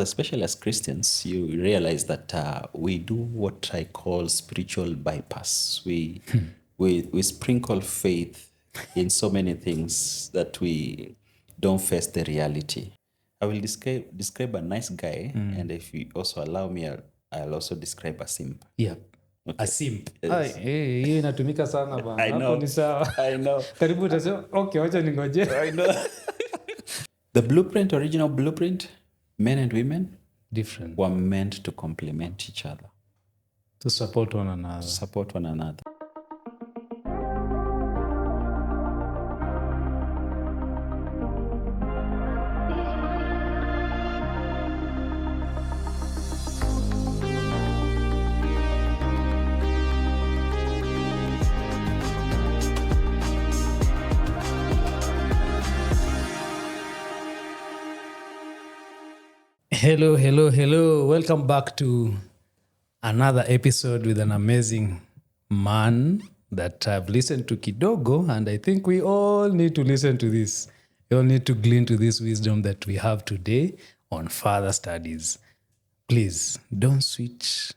Especially as Christians, you realize that we do what I call spiritual bypass. We sprinkle faith in so many things that we don't face the reality. I will describe a nice guy, and if you also allow me, I'll also describe a simp. Yeah. Okay. A simp. Yes. Hii inatumika sana bana. I know. Hapo ni sawa. I know. Karibu utasema, okay, wacha ningoje. I know. The blueprint, original blueprint, men and women Different. were meant to complement each other, To support one another. support one another. Hello. Welcome back to another episode with an amazing man that I've listened to kidogo, and I think we all need to listen to this. We all need to glean to this wisdom that we have today on further studies. Please don't switch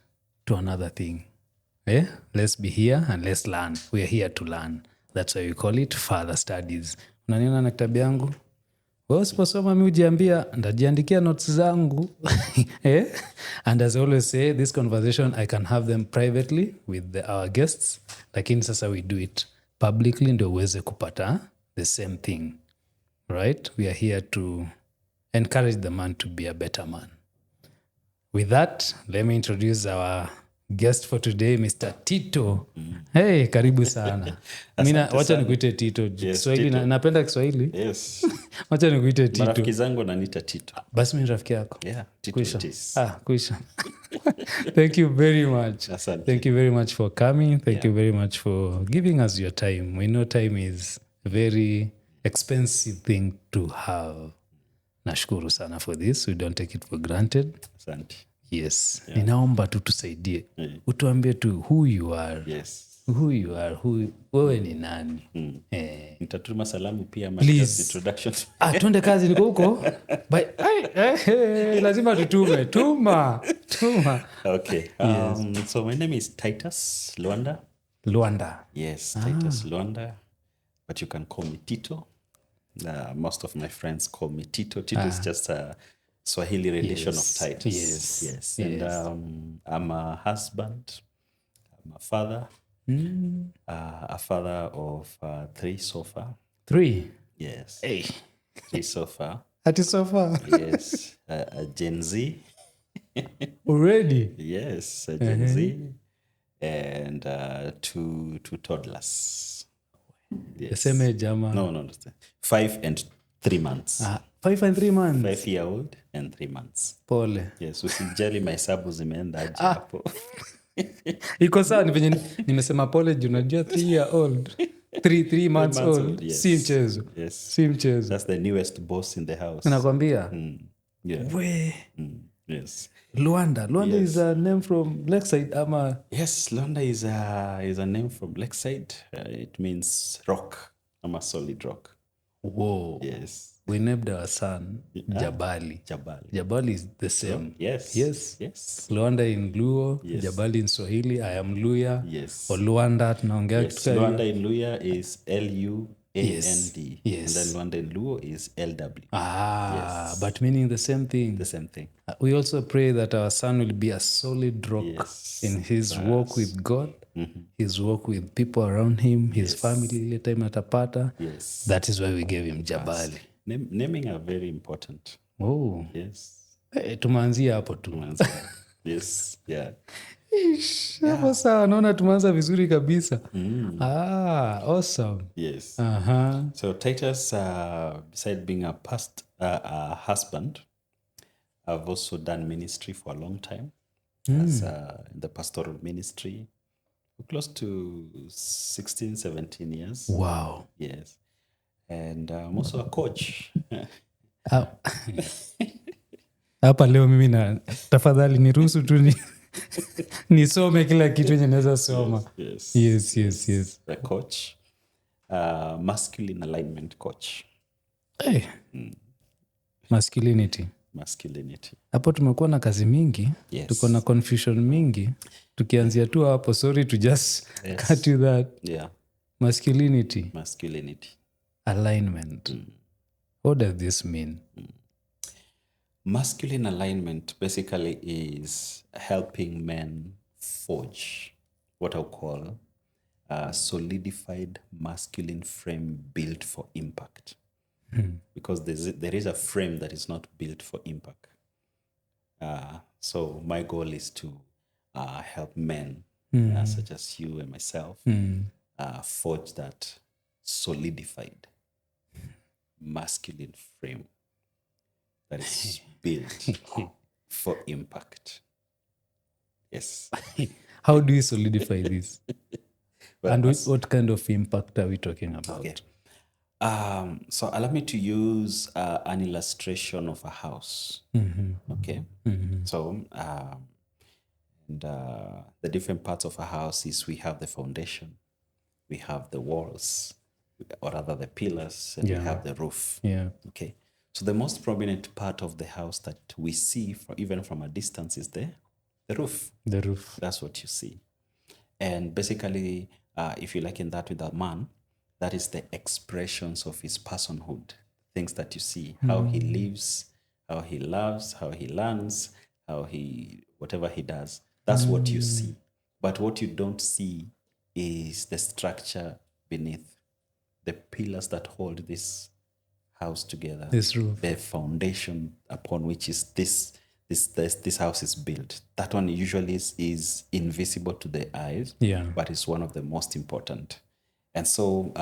to another thing. Let's be here and let's learn. We are here to learn. That's why we call it further studies. Unaniona na kitabu yangu? Usiposoma mi ujiambia ndajiandikia notes zangu. And as I always say, this conversation I can have them privately with our guests, lakini sasa we do it publicly ndio uweze kupata the same thing. Right? We are here to encourage the man to be a better man. With that, let me introduce our guest for today, Mr. Tito. Hey, karibu sana. Wacha nikuite Tito. Kiswahili napenda Kiswahili. Yes. Wacha nikuite Tito. Marafiki zangu naniita Tito. Basi mimi rafiki yako. Yeah, Tito Kuisha. it is. Kuisha. Thank you very much. Asante. Thank you very much for coming. Thank you very much for giving us your time. We know time is a very expensive thing to have. Nashukuru sana for this. We don't take it for granted. Asante. Yes. Yeah. Ninaomba tu tusaidie. Utuambie tu who you are. Yes. Who you are. Wewe ni nani? Nitatuma salamu pia Please. introduction. Tuende kazi niko huko. Lazima tutume. Tuma. Okay. So my name is Titus Lwanda. Yes, Titus Lwanda. But you can call me Tito. Most of my friends call me Tito. Tito is just a Swahili relation of Titus. Yes. And I'm a husband. I'm a father. A father of 3 so far. 3? Yes. Hey. 3 so far. Ati so far? Yes. A Gen Z. Already? Yes, a Gen Z. And 2 toddlers. Yes. The same age, ama? No. 5 and 3 months. 5 and 3 months? 5-year-old and 3 months. Pole. Yes, usijali mahesabu zimeenda aje hapo. Iko sawa, ni venye nimesema pole juu najua 3-year-old. 3 months old. Yes. Si mchezo. Yes. Si mchezo. That's the newest boss in the house. Nakwambia. Yeah. We. Yes. Lwanda is a name from Lakeside ama? Yes, Lwanda is a name from Lakeside. It means rock. I'm a solid rock. Whoa. Yes. We named our son Jabali. Jabali is the same. Yes. Lwanda in Luo, Yes. Jabali in Swahili. I am Luya. Yes. Or Lwanda tunaongea Yes. kitu kama Lwanda in Luya is L-U-A-N-D. Yes. And then Lwanda in Luo is L-W. yes. But meaning the same thing. The same thing. We also pray that our son will be a solid rock in his walk with God, his walk with people around him, his family, ile time atapata. Yes. That is why we gave him Jabali. Naming are very important. Oh. Yes. Tumeanzia hapo tu. Yes. Yeah. Hapo sawa, naona tumeanza vizuri kabisa. Awesome. Yes. Uh-huh. So Titus, besides being a husband, I've also done ministry for a long time. As in the pastoral ministry for close to 16, 17 years. Wow. Yes. And I'm also a coach. Hapa leo mimi na tafadhali niruhusu tu nisome kila kitu yenye naweza soma. Yes. A coach. Masculine alignment coach. Hey. Masculinity. masculinity. Hapo tumekuwa na kazi mingi. Yes. Tuko na confusion mingi. Tukianzia tu hapo, sorry to just cut you that. Yeah. Masculinity, Masculinity. alignment. What does this mean? Masculine alignment basically is helping men forge what I'll call a solidified masculine frame built for impact. Because there is a frame that is not built for impact. So my goal is to help men such as you and myself forge that solidified masculine frame that is built for impact. Yes. How do you solidify this? Well, And what kind of impact are we talking about? Okay. So allow me to use an illustration of a house. Okay. So the different parts of a house is we have the foundation, we have the walls, or rather the pillars, and we have the roof. Yeah. Okay. So the most prominent part of the house that we see, even from a distance, is the roof. The roof. That's what you see. And basically, if you liken that with a man, that is the expressions of his personhood, things that you see, how he lives, how he loves, how he learns, whatever he does. That's what you see. But what you don't see is the structure beneath, the pillars that hold this house together. This roof. The foundation upon which is this house is built. That one usually is invisible to the eyes, but it's one of the most important. And so,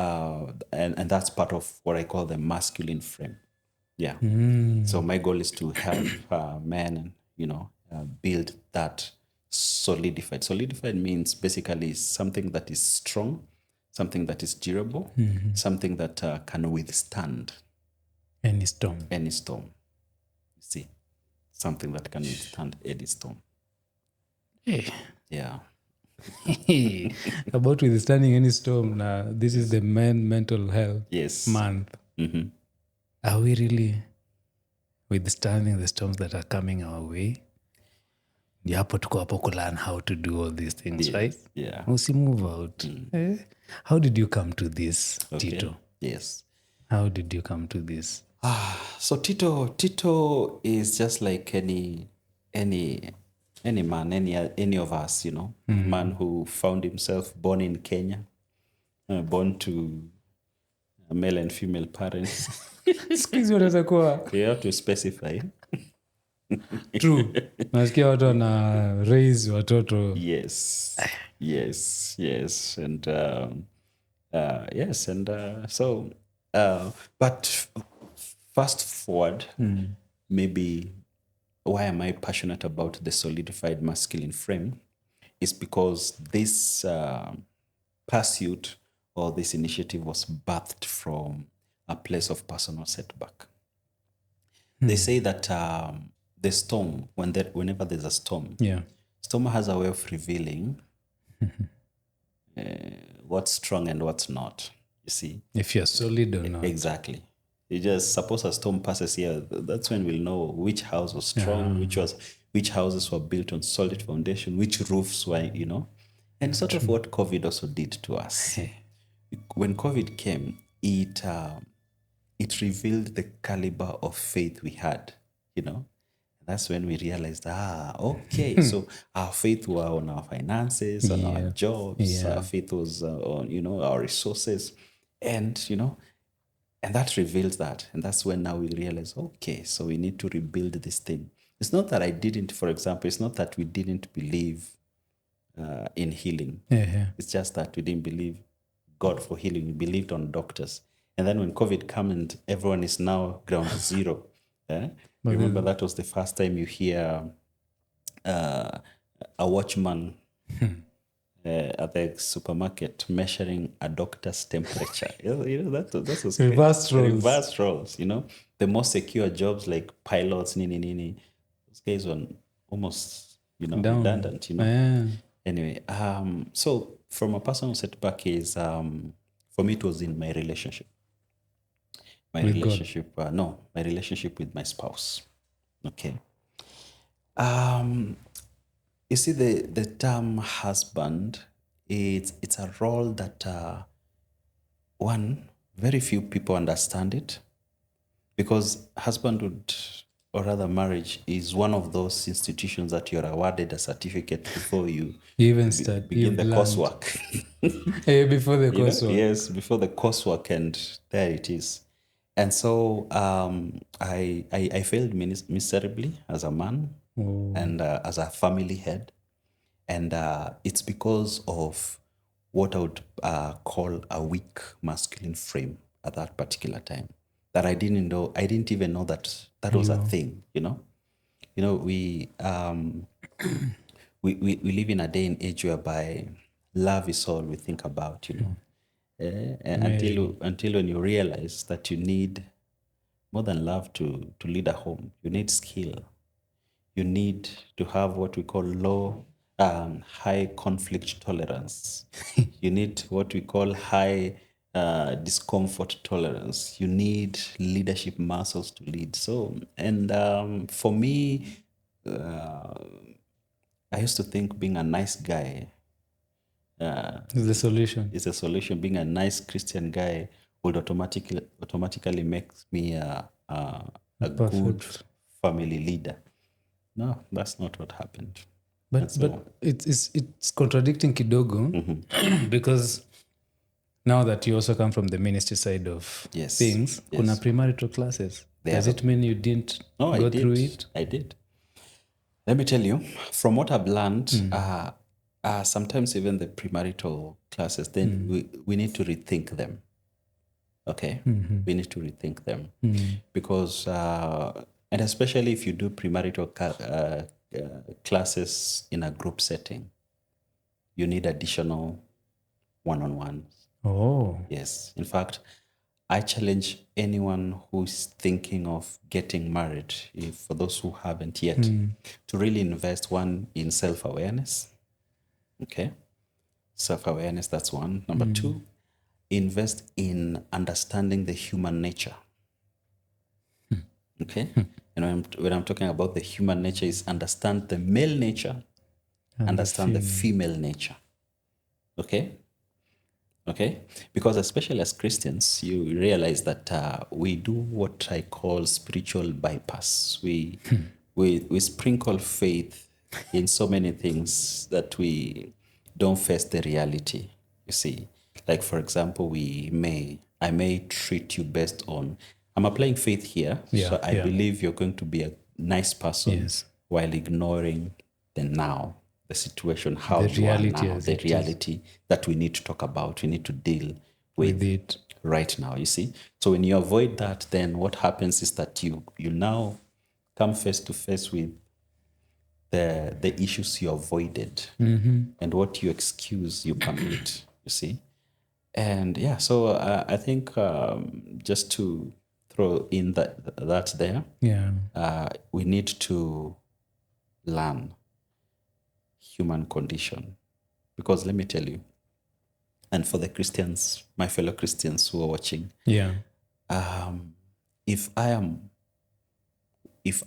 and that's part of what I call the masculine frame. Yeah. So my goal is to help men, build that solidified. Solidified means basically something that is strong, something that is durable, something that can withstand any storm. Any storm. You see, something that can withstand any storm. Yeah. About withstanding any storm, this is the mental health month. Are we really withstanding the storms that are coming our way? Hapo tuko hapo ku learn how to do all these things, right? Yeah. Usi move out. How did you come to this, Tito? Yes. How did you come to this? So Tito is just like any man, any of us, man who found himself born in Kenya, born to male and female parents. Sikizi wanaweza kuwa. You have to specify. True. Nasikia watu wana raise watoto. Yes. And but fast forward, maybe why am I passionate about the solidified masculine frame is because this pursuit or this initiative was birthed from a place of personal setback. They say that the storm, whenever there's a storm, storm has a way of revealing what's strong and what's not, you see. If you're solid or not. Exactly. You just suppose a storm passes here, that's when we'll know which house was strong, which houses were built on solid foundation, which roofs were, and sort of what COVID also did to us. When COVID came, it revealed the caliber of faith we had, That's when we realized, okay, so our faith were on our finances, on our jobs, our faith was on, our resources, and, and that reveals that. And that's when now we realize, okay, so we need to rebuild this thing. It's not that for example, it's not that we didn't believe in healing. It's just that we didn't believe God for healing. We believed on doctors. And then when COVID came and everyone is now ground zero. Remember that was the first time you hear a watchman at the supermarket measuring a doctor's temperature. That was reverse roles. The most secure jobs like pilots, those guys were almost redundant. Anyway, so from a personal setback is for me it was in my relationship. My relationship with my spouse. Okay. You see, the term husband, it's a role that one, very few people understand it, because husbandhood, or rather marriage, is one of those institutions that you're awarded a certificate before you You even start, begin you've the learned. coursework. Before the coursework. Yes, before the coursework, and there it is. And so I failed miserably as a man and as a family head. And it's because of what I would call a weak masculine frame at that particular time, that I didn't know. I didn't even know that that was a thing. We live in a day and age whereby love is all we think about. Until when you realize that you need more than love to lead a home. You need skill. You need to have what we call high conflict tolerance. You need what we call high discomfort tolerance. You need leadership muscles to lead. So, and for me, I used to think being a nice guy Is the solution. is a solution. Being a nice Christian guy would automatically make me a good Perfect. family leader. No, that's not what happened. But it's contradicting kidogo because now that you also come from the ministry side of Yes, things, yes. kuna premarital classes. Does it mean you didn't No, go through it? I did. Let me tell you, from what I've learned, sometimes even the premarital classes, then we need to rethink them. Okay? We need to rethink them. Because, and especially if you do premarital classes in a group setting, you need additional one-on-ones. Oh, Yes. In fact, I challenge anyone who's thinking of getting married, for those who haven't yet, to really invest, one, in self-awareness. Okay. Self-awareness, that's one. Number two, invest in understanding the human nature. Okay. And when I'm talking about the human nature, is understand the male nature, understand the female nature. Okay. Okay, because especially as Christians, you realize that we do what I call spiritual bypass. We sprinkle faith in so many things that we don't face the reality. You see, like for example, I may treat you based on, I'm applying faith here, so I believe you're going to be a nice person while ignoring the now, the situation, how you are now, the reality that we need to talk about, we need to deal with it right now, you see. So when you avoid that, then what happens is that you now come face to face with the issues you avoided, and what you excuse, you commit, you see. And yeah, so I think just to throw in that there, we need to learn human condition. Because let me tell you, and for the Christians, my fellow Christians who are watching, if I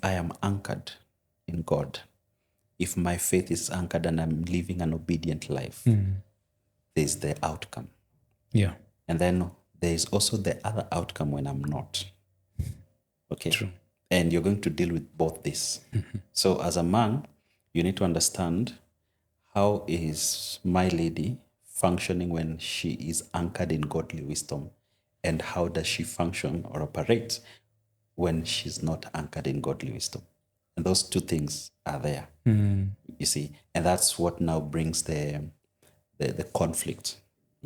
am anchored in God, if my faith is anchored and I'm living an obedient life, there's the outcome. And then there's also the other outcome when I'm not. Okay. True. And you're going to deal with both this. So as a man, you need to understand, how is my lady functioning when she is anchored in godly wisdom? And how does she function or operate when she's not anchored in godly wisdom? And those two things are there, you see. And that's what now brings the conflict,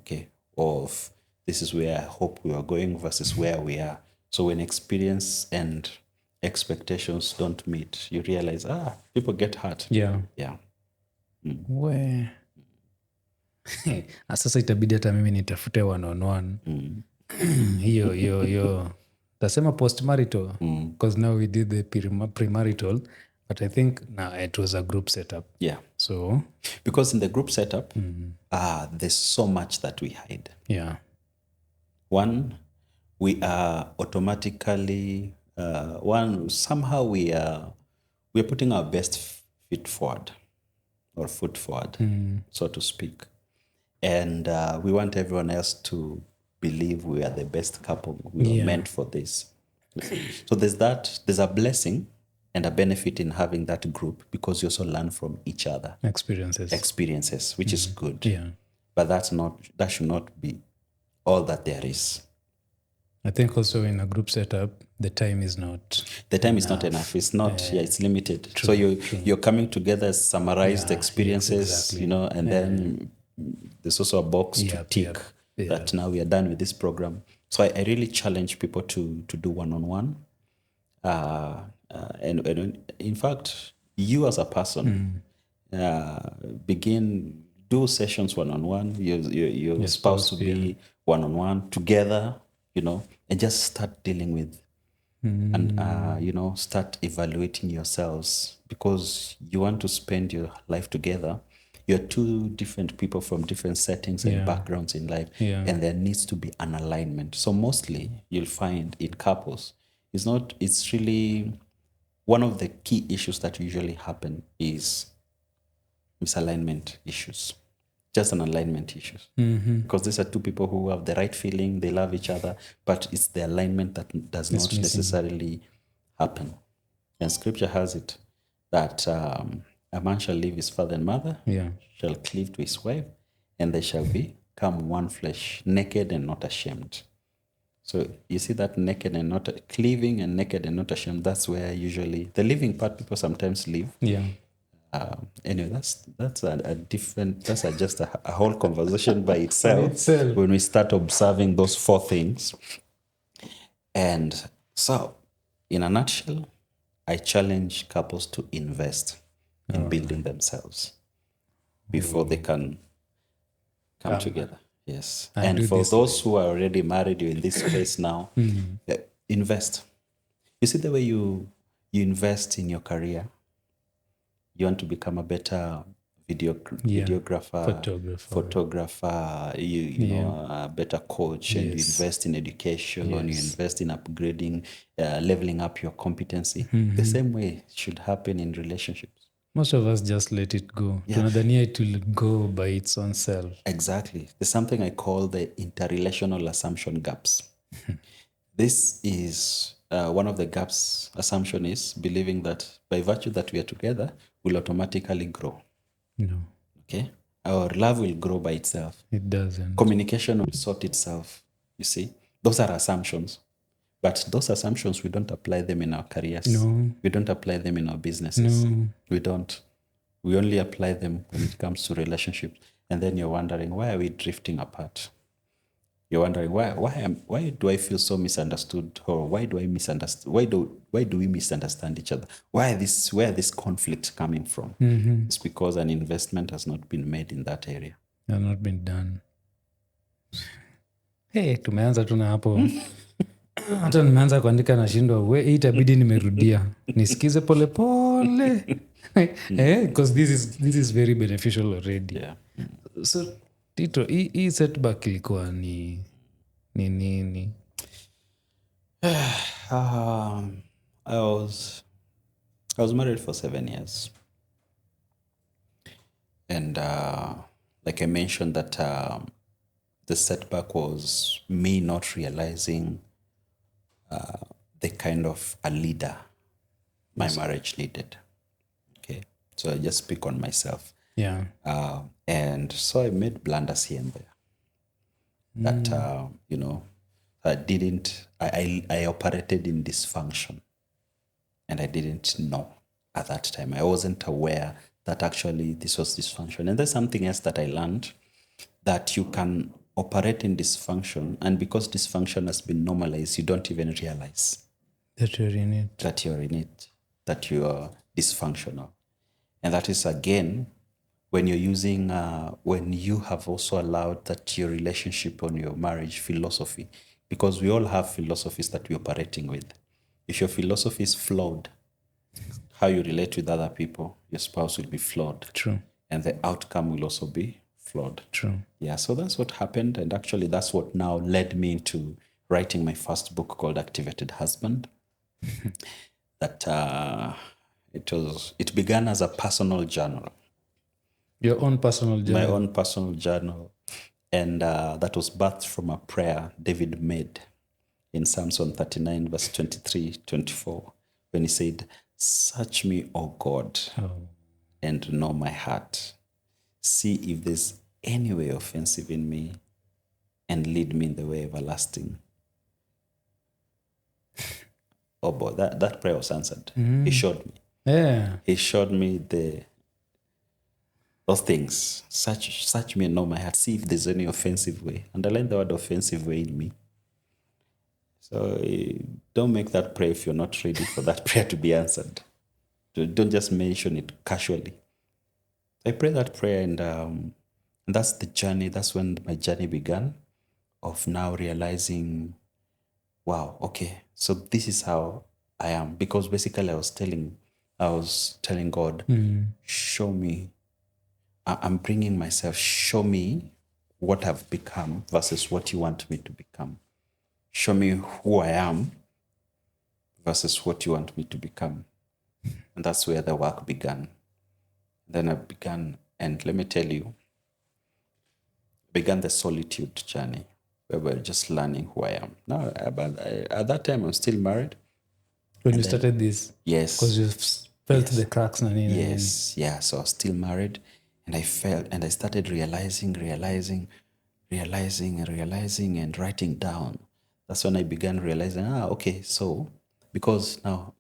okay, of this is where I hope we are going versus where we are. So when experience and expectations don't meet, you realize, people get hurt. Yeah. We sasa itabidi hata mimi nitafute one-on-one. hiyo tasema post-marital, because now we did the premarital, but I think it was a group setup. Yeah. So because in the group setup, there's so much that we hide. One, we are automatically somehow we are we're putting our best feet forward, or foot forward, so to speak. And we want everyone else to believe we are the best couple. We are meant for this. So there's a blessing and a benefit in having that group, because you also learn from each other. Experiences, which is good. Yeah. But that should not be all that there is. I think also in a group setup, the time is not is not enough. It's not, it's limited. So you're coming together as summarized experiences, exactly. And then there's also a box to tick that now we are done with this program. So I really challenge people to do one-on-one. And in fact, you as a person, do sessions one-on-one. Your spouse to be one-on-one together, and just start dealing with and start evaluating yourselves, because you want to spend your life together. You're two different people from different settings and backgrounds in life, and there needs to be an alignment. So mostly you'll find in couples, it's really one of the key issues that usually happen is misalignment issues. Just an alignment issues. Because these are two people who have the right feeling, they love each other, but it's the alignment that does not necessarily happen. And scripture has it that a man shall leave his father and mother, shall cleave to his wife, and they shall become one flesh, naked and not ashamed. So you see that naked and not cleaving and naked and not ashamed, that's where usually the living part people sometimes leave. Anyway, that's a different, just a whole conversation by itself when we start observing those four things. And so, in a nutshell, I challenge couples to invest in building themselves before they can come together. Yes. And for those who are already married, you're in this space now, invest. You see the way you invest in your career. You want to become a better videographer, photographer, a better coach, and you invest in education, and you invest in upgrading, leveling up your competency. The same way should happen in relationships. Most of us just let it go. Tunadhania it will go by its own self. Exactly. There's something I call the interrelational assumption gaps. This is one of the gaps. Assumption is believing that by virtue that we are together, will automatically grow. No. Okay? Our love will grow by itself. It doesn't. Communication will sort itself. You see? Those are assumptions. But those assumptions, we don't apply them in our careers. No. We don't apply them in our businesses. No. We don't. We only apply them when it comes to relationships. And then you're wondering, why are we drifting apart? You're wondering, why do I feel so misunderstood? Or why do I misunderstand? Why do we misunderstand each other? Where this conflict coming from? It's because an investment has not been made in that area. Has not been done. Hey, tumeanza tuna hapo. Hata nimeanza kuandika nashindwa, hii itabidi nimerudia. Nisikize pole pole. Because this is very beneficial already. Yeah. So Tito, hii setback ilikuwa ni nini? I was married for 7 years. And like I mentioned that the setback was me not realizing the kind of a leader my marriage needed. Okay. So I just speak on myself. Yeah. And so I made blunders here and there. That, I operated in dysfunction. And I didn't know at that time. I wasn't aware that actually this was dysfunction. And there's something else that I learned, that you can operate in dysfunction, and because dysfunction has been normalized, you don't even realize that you're in it. That you are dysfunctional. And that is, again, when you're using, when you have also allowed that your relationship or your marriage philosophy, because we all have philosophies that we're operating with. If your philosophy is flawed, how you relate with other people, your spouse will be flawed. True. And the outcome will also be flawed. True. Yeah, so that's what happened. And actually, that's what now led me into writing my first book called Activated Husband. That It began as a personal journal, Your own personal journey. my own personal journal, and that was birthed from a prayer David made in Psalms 139, verse 23, 24, when he said, "Search me, O God, and know my heart. See if there's any way offensive in me, and lead me in the way everlasting." Oh boy, that prayer was answered. He showed me. Yeah. He showed me those things. Search me and know my heart. See if there's any offensive way. Underline the word offensive way in me. So don't make that prayer if you're not ready for that prayer to be answered. Don't just mention it casually. I pray that prayer, and that's the journey. That's when my journey began of now realizing, wow, okay, so this is how I am. Because basically I was telling God, show me. I'm bringing myself, show me what I've become versus what you want me to become. Show me who I am versus what you want me to become. And that's where the work began. Then I began, and let me tell you, began the solitude journey where we're just learning who I am. Now, at that time, I'm still married. When you started this? Yes. Because you felt the cracks. Yes, yeah. So I was still married, and I started realizing, and writing down. That's when I began realizing, okay, so because now,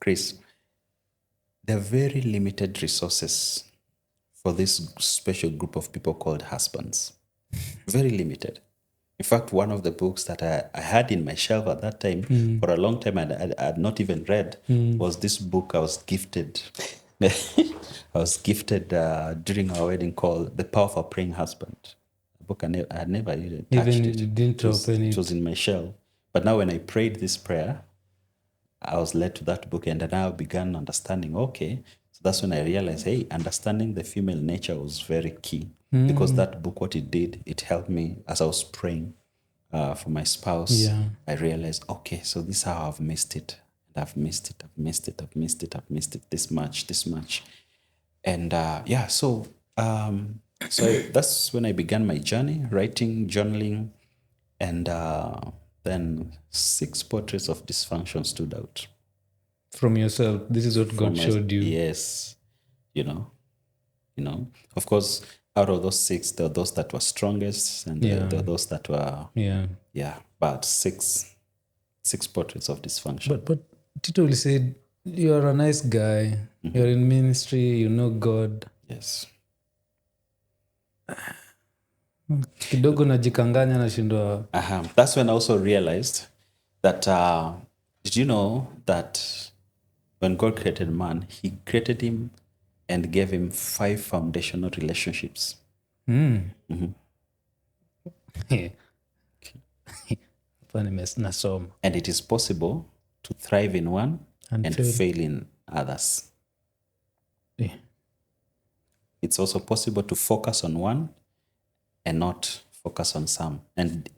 Chris, there are very limited resources for this special group of people called husbands. Very limited. In fact, one of the books that I had in my shelf at that time, for a long time, I had not even read, was this book I was gifted. I was gifted during our wedding called The Power of a Praying Husband. A book I had never even touched Even it. didn't open it. It was in my shelf. But now when I prayed this prayer, I was led to that book, and then I began understanding, okay, so that's when I realized, hey, understanding the female nature was very key. Because that book, what it did, it helped me as I was praying for my spouse. Yeah. I realized, okay, so this is how I've missed it. And I've missed it this much. And so that's when I began my journey, writing, journaling, and then 6 portraits of dysfunction stood out. From yourself. This is what God showed you. Yes. Of course, out of those 6, there were those that were strongest, and there were those that were, but 6 portraits of dysfunction. But Tito said, you're a nice guy. You're in ministry. You know God. Yes. Kidogo najikanganya nashindwa. That's when I also realized that, did you know that when God created man, he created him and gave him 5 foundational relationships. Funny nasoma. And it is possible to thrive in one and fail in others. Yeah. It's also possible to focus on one and not focus on some. And,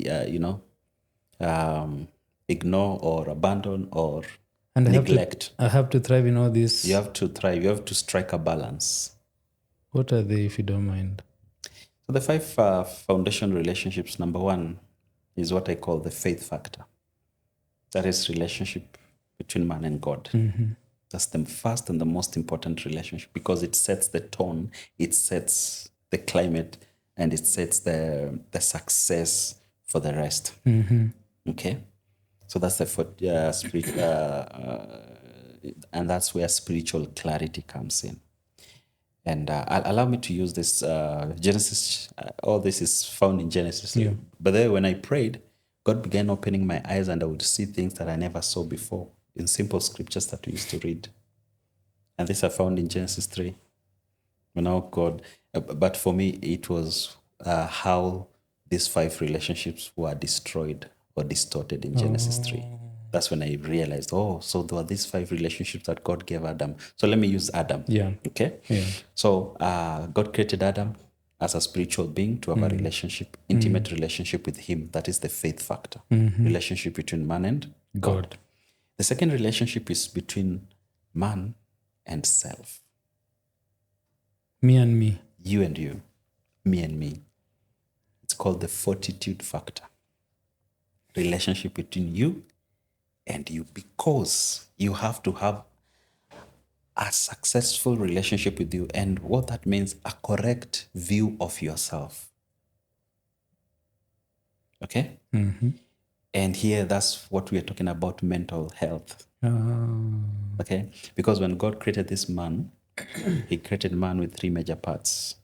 ignore or abandon or neglect. I have to thrive in all this. You have to thrive. You have to strike a balance. What are they, if you don't mind? So the 5 foundation relationships, number 1 is what I call the faith factor. That is relationship between man and God. That's the first and the most important relationship because it sets the tone, it sets the climate, and it sets the success for the rest. Okay? So that's the and that's where spiritual clarity comes in. And allow me to use this Genesis. All this is found in Genesis. Yeah. But then when I prayed, God began opening my eyes, and I would see things that I never saw before in simple scriptures that we used to read. And these are found in Genesis 3. God, but for me, it was how these 5 relationships were destroyed or distorted in Genesis 3. That's when I realized, so there were these 5 relationships that God gave Adam. So let me use Adam. Yeah. Okay? Yeah. So God created Adam as a spiritual being to have a relationship, intimate relationship with him. That is the faith factor. Relationship between man and God. The second relationship is between man and self. Me and me. You and you, me and me. It's called the fortitude factor. Relationship between you and you, because you have to have a successful relationship with you. And what that means, a correct view of yourself. Okay? And here, that's what we are talking about, mental health. Okay? Because when God created this man, he created man with three major parts.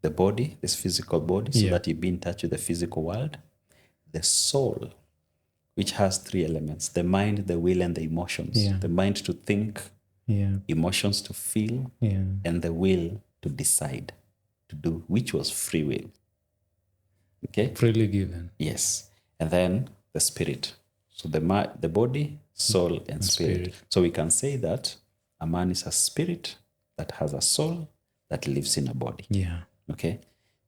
The body, this physical body, so that you be in touch with the physical world. The soul, which has three elements: the mind, the will, and the emotions. The mind to think, emotions to feel, and the will to decide, to do, which was free will. Okay? Freely given. Yes. And then the spirit. So the body, soul, and spirit. So we can say that a man is a spirit that has a soul that lives in a body. Yeah. Okay?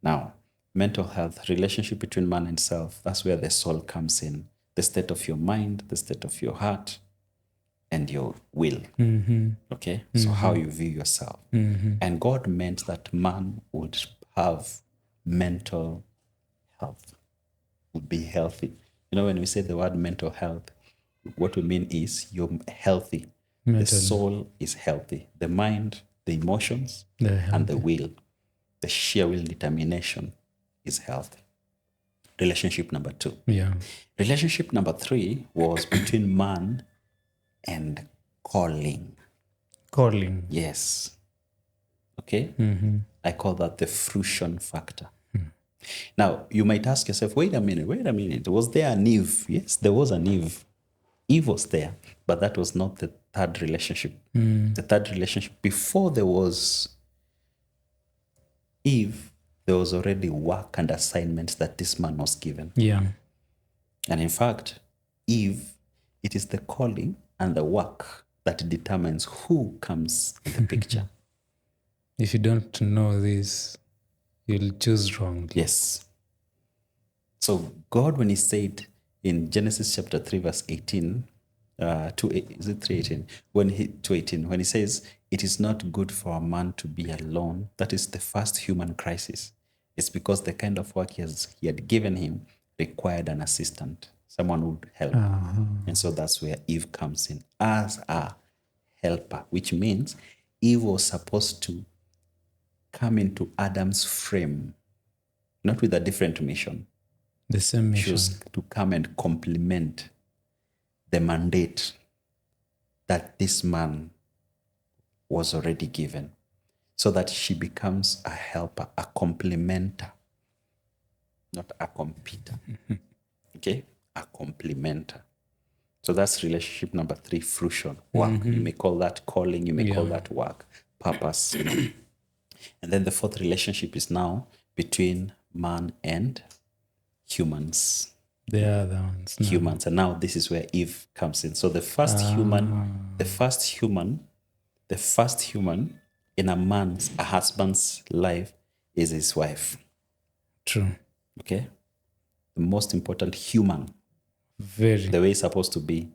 Now, mental health, relationship between man and self, that's where the soul comes in. The state of your mind, the state of your heart, and your will. Okay? So how you view yourself. And God meant that man would have mental health, would be healthy. You know, when we say the word mental health, what we mean is you're healthy. The soul is healthy. The mind, the emotions, and the will, the sheer will determination is healthy. Relationship number 2. Yeah. Relationship number 3 was between man and calling. Calling. Yes. Okay? I call that the fruition factor. Now, you might ask yourself, wait a minute. Was there an Eve? Yes, there was an Eve. Eve was there, but that was not the third relationship. The third relationship, before there was Eve, there was already work and assignments that this man was given. Yeah. And in fact, Eve, it is the calling and the work that determines who comes in the picture. If you don't know this, you'll choose wrongly. Yes. So God, when he said in Genesis chapter 3, verse 18, is it 3:18? 2:18, when he says, it is not good for a man to be alone, that is the first human crisis. It's because the kind of work he had given him required an assistant, someone who would help. And so that's where Eve comes in as a helper, which means Eve was supposed to come into Adam's frame, not with a different mission. The same She mission. was to come and complement the mandate that this man was already given, so that she becomes a helper, a complementer, not a competitor. Okay? A complementer. So that's relationship number 3, fruition, work. You may call that calling, you may call that work, purpose. And then the 4th relationship is now between man and humans. The other ones. No. Humans. And now this is where Eve comes in. So the first human in a husband's life is his wife. True. Okay? The most important human, Very. the way it's supposed to be,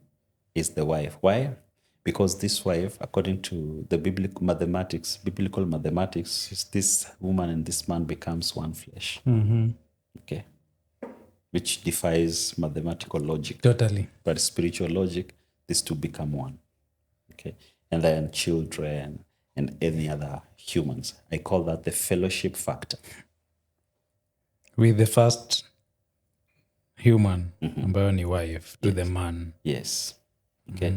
is the wife. Why? Because this wife, according to the biblical mathematics, is this woman and this man becomes one flesh. Okay? Which defies mathematical logic. Totally. But spiritual logic, these two become one. Okay? And then children and any other humans. I call that the fellowship factor. With the first human, ambayo ni wife, to the man. Yes. Okay?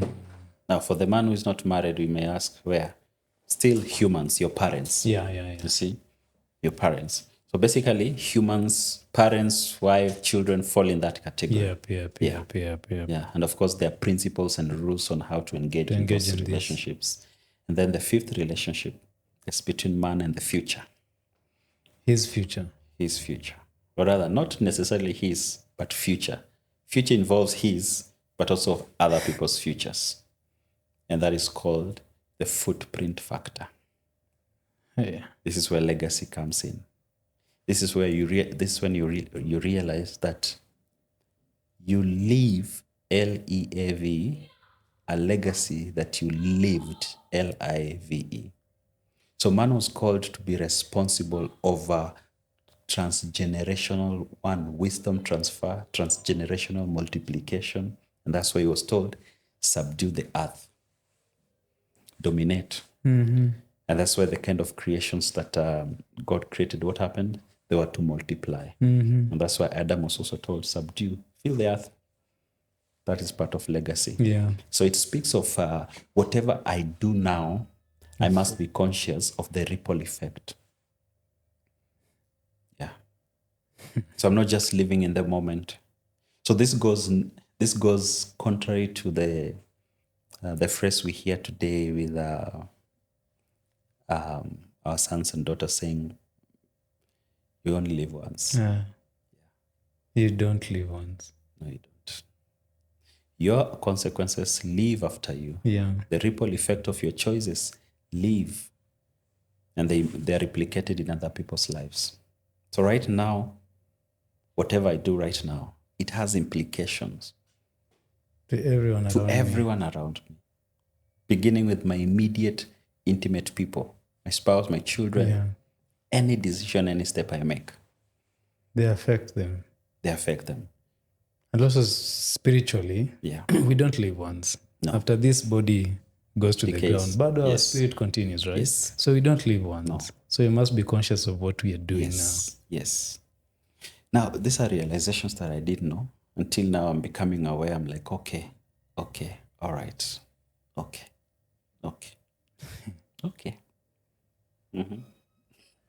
Now, for the man who is not married, we may ask, where? Still humans, your parents. Yeah. You see? Your parents. So basically, humans, parents, wife, children fall in that category. Yep. Yeah, and of course, there are principles and rules on how to engage in those relationships. And then the 5th relationship is between man and the future. His future. His future. Or rather, not necessarily his, but future. Future involves his, but also other people's futures. And that is called the footprint factor. Yeah. This is where legacy comes in. This is where you realize that you leave, LEAV, a legacy that you lived, Live. So man was called to be responsible over transgenerational wisdom transfer, transgenerational multiplication. And that's why he was told, subdue the earth, dominate. And that's why the kind of creations that God created, what happened? They were to multiply. And that's why Adam was also told, subdue, fill the earth. That is part of legacy. Yeah. So it speaks of whatever I do now, I must be conscious of the ripple effect. Yeah. So I'm not just living in the moment. So this goes contrary to the phrase we hear today with our sons and daughters saying, "You only live once." You don't live once. No, you don't. Your consequences live after you. Yeah. The ripple effect of your choices live, and they are replicated in other people's lives. So right now, whatever I do right now, it has implications To everyone to around me. everyone around me, beginning with my immediate, intimate people, my spouse, my children. Yeah. Any decision, any step I make, They affect them. they affect them. And also spiritually, Yeah. we don't live once. No. After this body goes to the Decays. ground, but our Yes. spirit continues, right? Yes. So we don't live once. No. So we must be conscious of what we are doing Yes. Now, these are realizations that I didn't know. Until now, I'm becoming aware. I'm like, okay, all right, okay.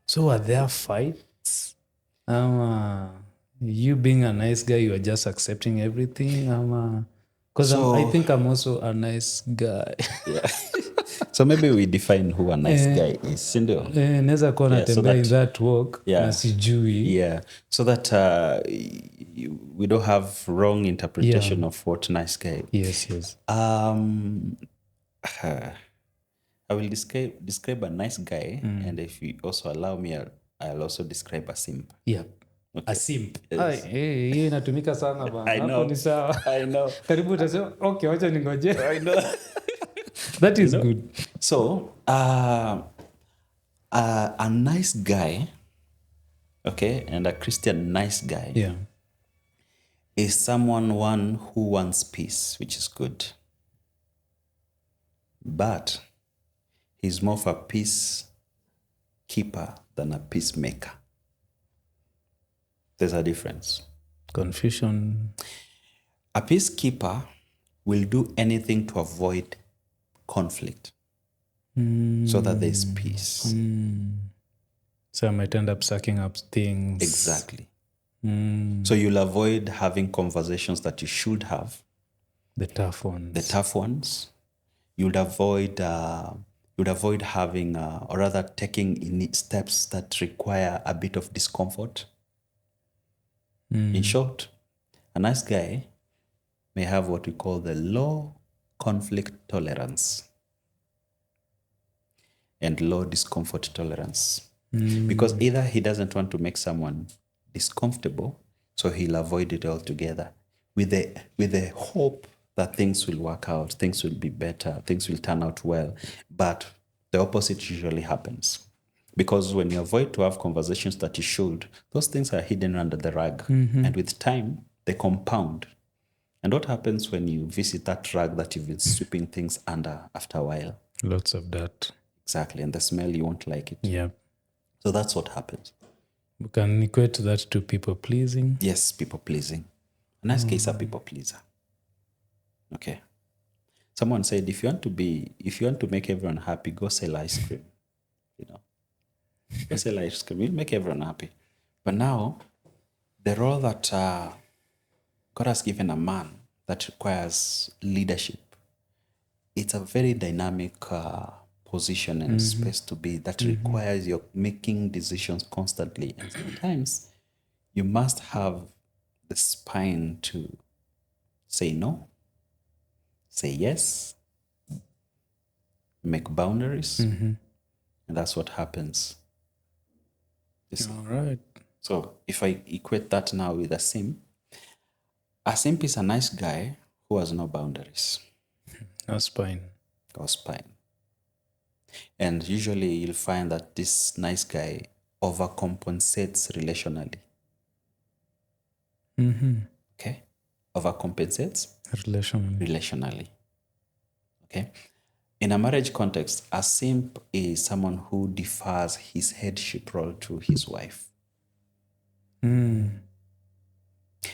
So are there fights? You being a nice guy, you are just accepting everything? Because I think I'm also a nice guy. Yeah. So maybe we define who a nice guy is, sindio? Naweza kuwa natembea in that walk Yeah. na sijui. Yeah, so that we don't have wrong interpretation of what nice guy. Yes. I will describe a nice guy, and if you also allow me, I'll also describe a simp. Yeah. Okay. A simp. Yes. Hiyo inatumika sana bana. I know. Hapo ni sawa. I know. Karibu utasema, okay, wacha ningoje. I know. That is good. So, a nice guy, okay, and a Christian nice guy Yeah. is one who wants peace, which is good. But he's more of a peacekeeper than a peacemaker. There's a difference. Confusion. A peacekeeper will do anything to avoid conflict so that there's peace. So I might end up sucking up things. Exactly. So you'll avoid having conversations that you should have. The tough ones. You'd avoid having, or rather taking steps that require a bit of discomfort. In short, a nice guy may have what we call the low conflict tolerance and low discomfort tolerance. Because either he doesn't want to make someone discomfortable, so he'll avoid it altogether with the hope that things will work out, things will be better, things will turn out well. But the opposite usually happens. Because when you avoid to have conversations that you should, those things are hidden under the rug. And with time, they compound. And what happens when you visit that rug that you've been sweeping things under after a while? Lots of that. Exactly. And the smell, you won't like it. Yeah. So that's what happens. We can equate that to people pleasing. Yes, people pleasing. A nice guy is a people pleaser. Okay. Someone said, if you want to make everyone happy, go sell ice cream. Go sell ice cream. You'll make everyone happy. But now, the role that God has given a man that requires leadership, it's a very dynamic position and space to be that requires you making decisions constantly. And sometimes you must have the spine to say no, say yes, make boundaries. And that's what happens. All right. So if I equate that now with a simp is a nice guy who has no boundaries. or spine. or spine. And usually you'll find that this nice guy overcompensates relationally. Okay? Overcompensates Relationally. relationally. Okay? In a marriage context, a simp is someone who defers his headship role to his wife. And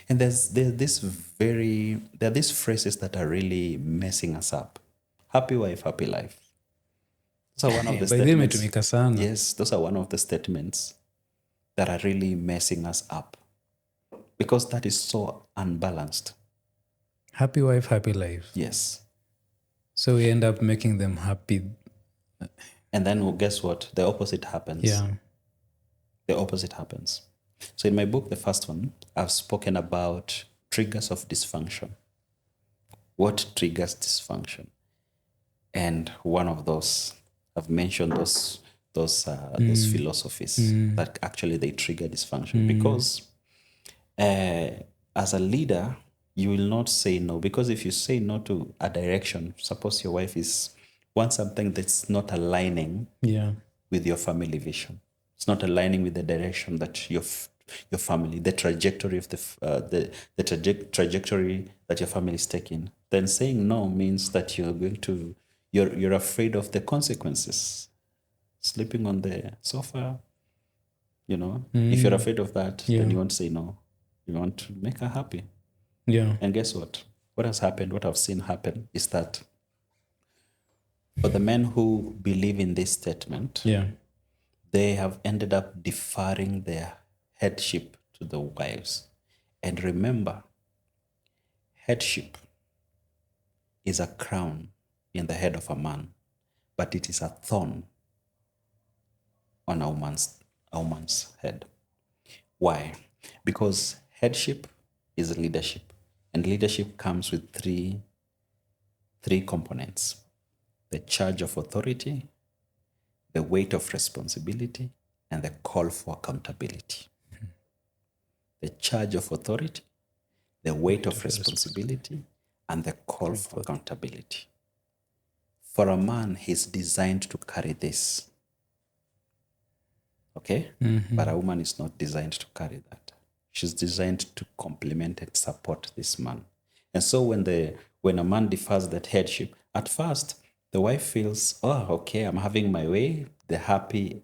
there are these phrases that are really messing us up. Happy wife, happy life. Those are one of the By the way, statements. imetumika sana. Yes, those are one of the statements that are really messing us up because that is so unbalanced. Happy wife, happy life. Yes. So we end up making them happy. And then guess what? The opposite happens. Yeah. The opposite happens. So in my book, the first one, I've spoken about triggers of dysfunction. What triggers dysfunction? And one of those, I've mentioned those philosophies that actually they trigger dysfunction because as a leader, you will not say no, because if you say no to a direction, suppose your wife wants something that's not aligning Yeah. with your family vision. It's not aligning with the direction that your family, the trajectory of trajectory that your family is taking. Then saying no means that you're afraid of the consequences. Sleeping on the sofa, if you're afraid of that, then you won't say no. You want to make her happy. Yeah. And guess what? What has happened, what I've seen happen is that for the men who believe in this statement, Yeah. they have ended up deferring their headship to the wives. And remember, headship is a crown in the head of a man, but it is a thorn on a woman's head. Why? Because headship is leadership, and leadership comes with three components: the charge of authority, the weight of responsibility, and the call for accountability. The charge of authority, the weight of responsibility, and the call for accountability. For a man, he's designed to carry this. Okay? But a woman is not designed to carry that. She's designed to complement and support this man. And so when a man defers that headship, at first, the wife feels, oh, okay, I'm having my way, the happy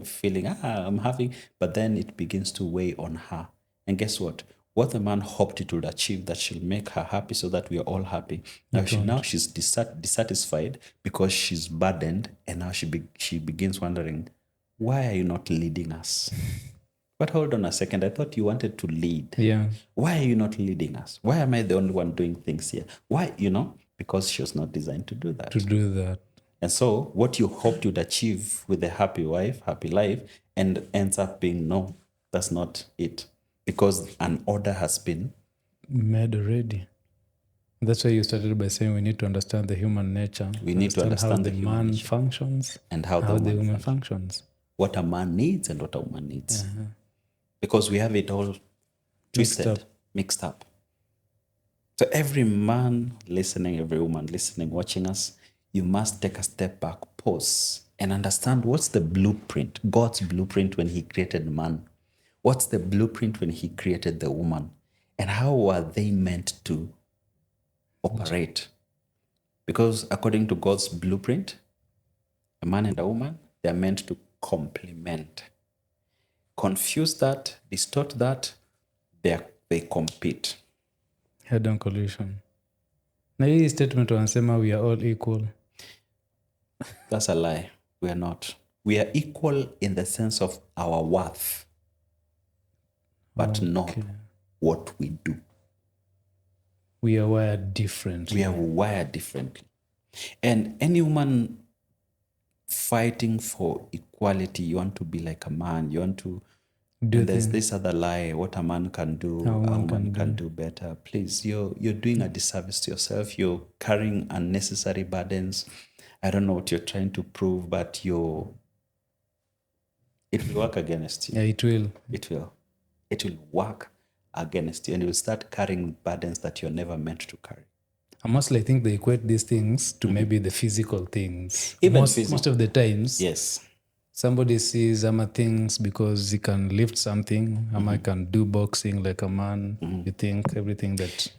feeling, I'm having, but then it begins to weigh on her. And guess what? What the man hoped it would achieve, that she'll make her happy so that we are all happy. Now she's dissatisfied because she's burdened, and now she begins wondering, why are you not leading us? But hold on a second, I thought you wanted to lead. Yeah. Why are you not leading us? Why am I the only one doing things here? Why, because she was not designed to do that. To do that. And so what you hoped you'd achieve with a happy wife, happy life, and ends up being, no, that's not it. Because an order has been made already. That's why you started by saying we need to understand the human nature. We need to understand how the the human man nature. functions And how the the woman functions. What a man needs and what a woman needs. Because we have it all twisted, mixed up. So every man listening, every woman listening, watching us, you must take a step back, pause, and understand what's the blueprint, God's blueprint when he created man. What's the blueprint when he created the woman? And how are they meant to operate? Because according to God's blueprint, a man and a woman, they're meant to complement. Confuse that, distort that, they compete. Head-on collision. Na hii statement wanasema we are all equal. That's a lie. We are not. We are equal in the sense of our worth, but not what we do. We are wired differently. We are wired differently. And any woman fighting for equality, you want to be like a man, you want to and there's this other lie, what a man can do, a woman can do better. Please, you're doing a disservice to yourself. You're carrying unnecessary burdens. I don't know what you're trying to prove, but it will work against you. Yeah, it will. It will. It will work against you, and you'll start carrying burdens that you're never meant to carry. Mostly, I think they equate these things to maybe the physical things. Even Most of the times, Yes. somebody sees things because he can lift something. I can do boxing like a man. You think everything that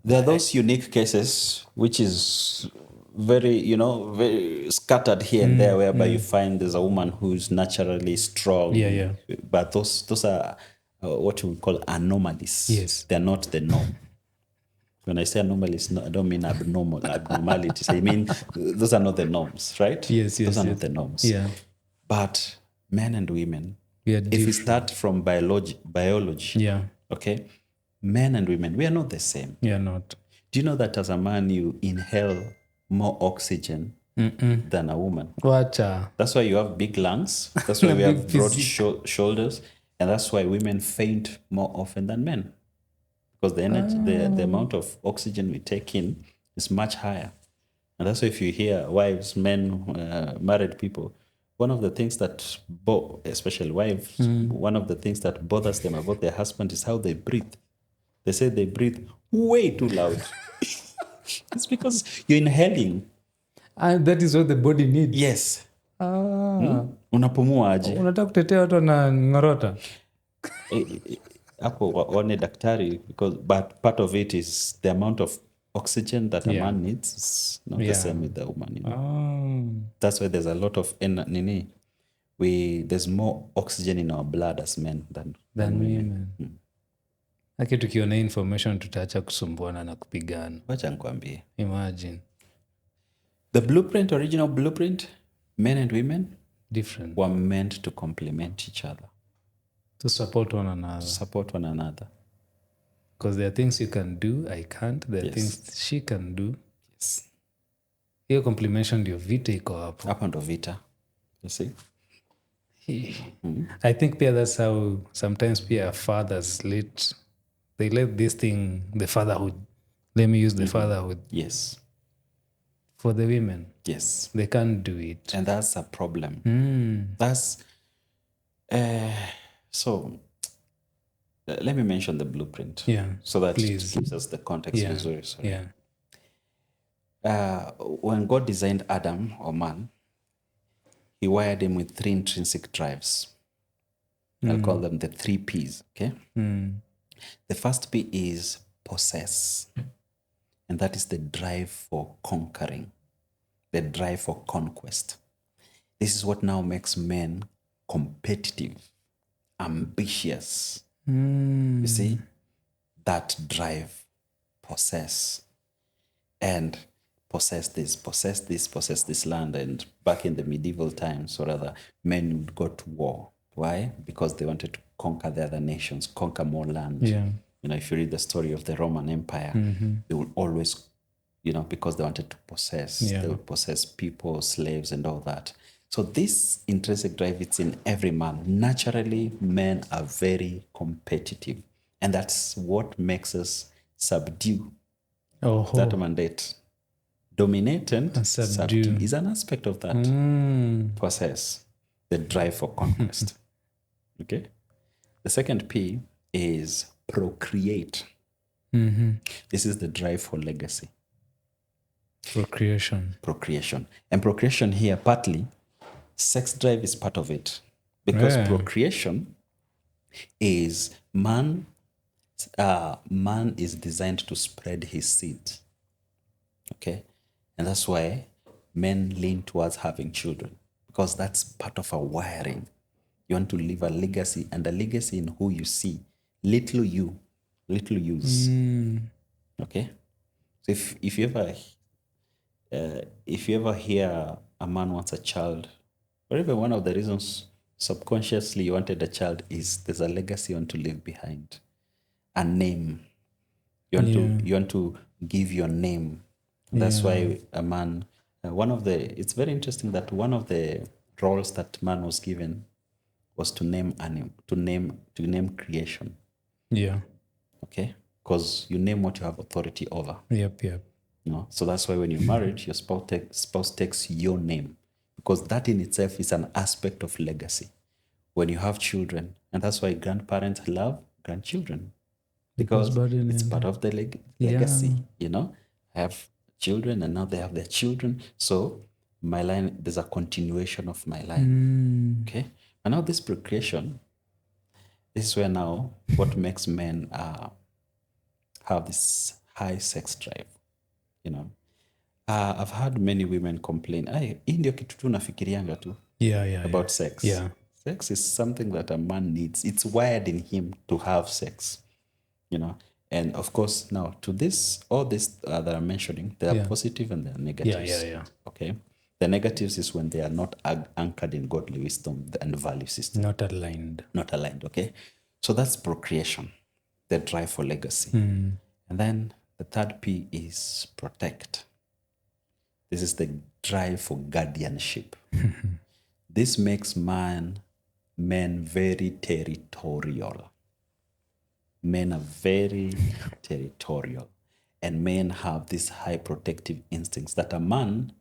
There are those unique cases which is very scattered here and there, whereby you find there's a woman who's naturally strong. Yeah. But those are what we call anomalies. Yes. They're not the norm. When I say anomalies, no, I don't mean abnormalities. I mean those are not the norms, right? Yes, Those are yes. not the norms. Yeah. But men and women, We are if we different. start from biology, Yeah. okay, men and women, we are not the same. Yeah, not. Do you know that as a man, you inhale more oxygen than a woman? Wacha. That's why you have big lungs. That's why A we big have broad physique. shoulders. And that's why women faint more often than men. Because the energy, the amount of oxygen we take in is much higher. And that's why if you hear wives, men, married people, one of the things that, especially wives, one of the things that bothers them about their husband is how they breathe. They say they breathe way too loud. It's because you're inhaling. And that is what the body needs. Yes. Unataka Unapumua aje? kutetea watu na ngorota. Hapo waone daktari, because but part of it is the amount of oxygen that a man needs is not the same with the woman. That's why there's a lot of there's more oxygen in our blood as men than women. Aki tukiona information tutaacha kusumbuana na kupigana. Wacha nikwambie. Imagine. The original blueprint, men and women different were meant to complement each other. To support one another. Support one another. Because there are things you can do, I can't. There are things she can do. Yes. Hiyo complementation ndio vita iko hapo. Hapo ndo vita. You see? I think pia that's how sometimes pia fathers they let this thing, the fatherhood. Let me use the fatherhood. Yes. For the women. Yes. They can't do it. And that's a problem. That's so let me mention the blueprint. Yeah. So that please. it gives us the context. Yeah. When God designed Adam or man, he wired him with 3 intrinsic drives. I'll call them the 3 P's. Okay. The first P is possess. And that is the drive for conquering, the drive for conquest. This is what now makes men competitive, ambitious. You see? That drive, possess. And possess this land. And back in the medieval times, or rather, men would go to war. Why? Because they wanted to conquer the other nations, conquer more land. Yeah. If you read the story of the Roman Empire, they would always, because they wanted to possess. Yeah. They would possess people, slaves, and all that. So this intrinsic drive, it's in every man. Naturally, men are very competitive. And that's what makes us subdue that mandate. Dominate and subdue is an aspect of that. Possess, the drive for conquest. Okay? The second P is procreate. This is the drive for legacy. Procreation. And procreation here, partly, sex drive is part of it. Because procreation is man is designed to spread his seed. Okay? And that's why men lean towards having children. Because that's part of our wiring. You want to leave a legacy, and a legacy in who you see. Little yous. Okay? So if you ever hear a man wants a child, or even one of the reasons subconsciously you wanted a child is there's a legacy you want to leave behind. A name. You want to give your name. That's why a man, it's very interesting that one of the roles that man was given was to name creation. Yeah. Okay? Because you name what you have authority over. Yep. So that's why when you're married, your spouse takes your name. Because that in itself is an aspect of legacy. When you have children, and that's why grandparents love grandchildren. Because it's part of the legacy, I have children, and now they have their children. So my line, there's a continuation of my line. Okay. And now this procreation, this is where now what makes men have this high sex drive, you know. I've heard many women complain, hii ndio kitu tu nafikirianga tu about sex. Yeah. Sex is something that a man needs. It's wired in him to have sex, you know. And of course, now to this, all this that I'm mentioning, there are positive and there are negatives. Yeah. Okay. The negatives is when they are not anchored in godly wisdom and value system. Not aligned. Not aligned. Okay. So that's procreation, the drive for legacy. And then the third P is protect. This is the drive for guardianship. This makes men very territorial. Men are very territorial. And men have these high protective instincts that a man,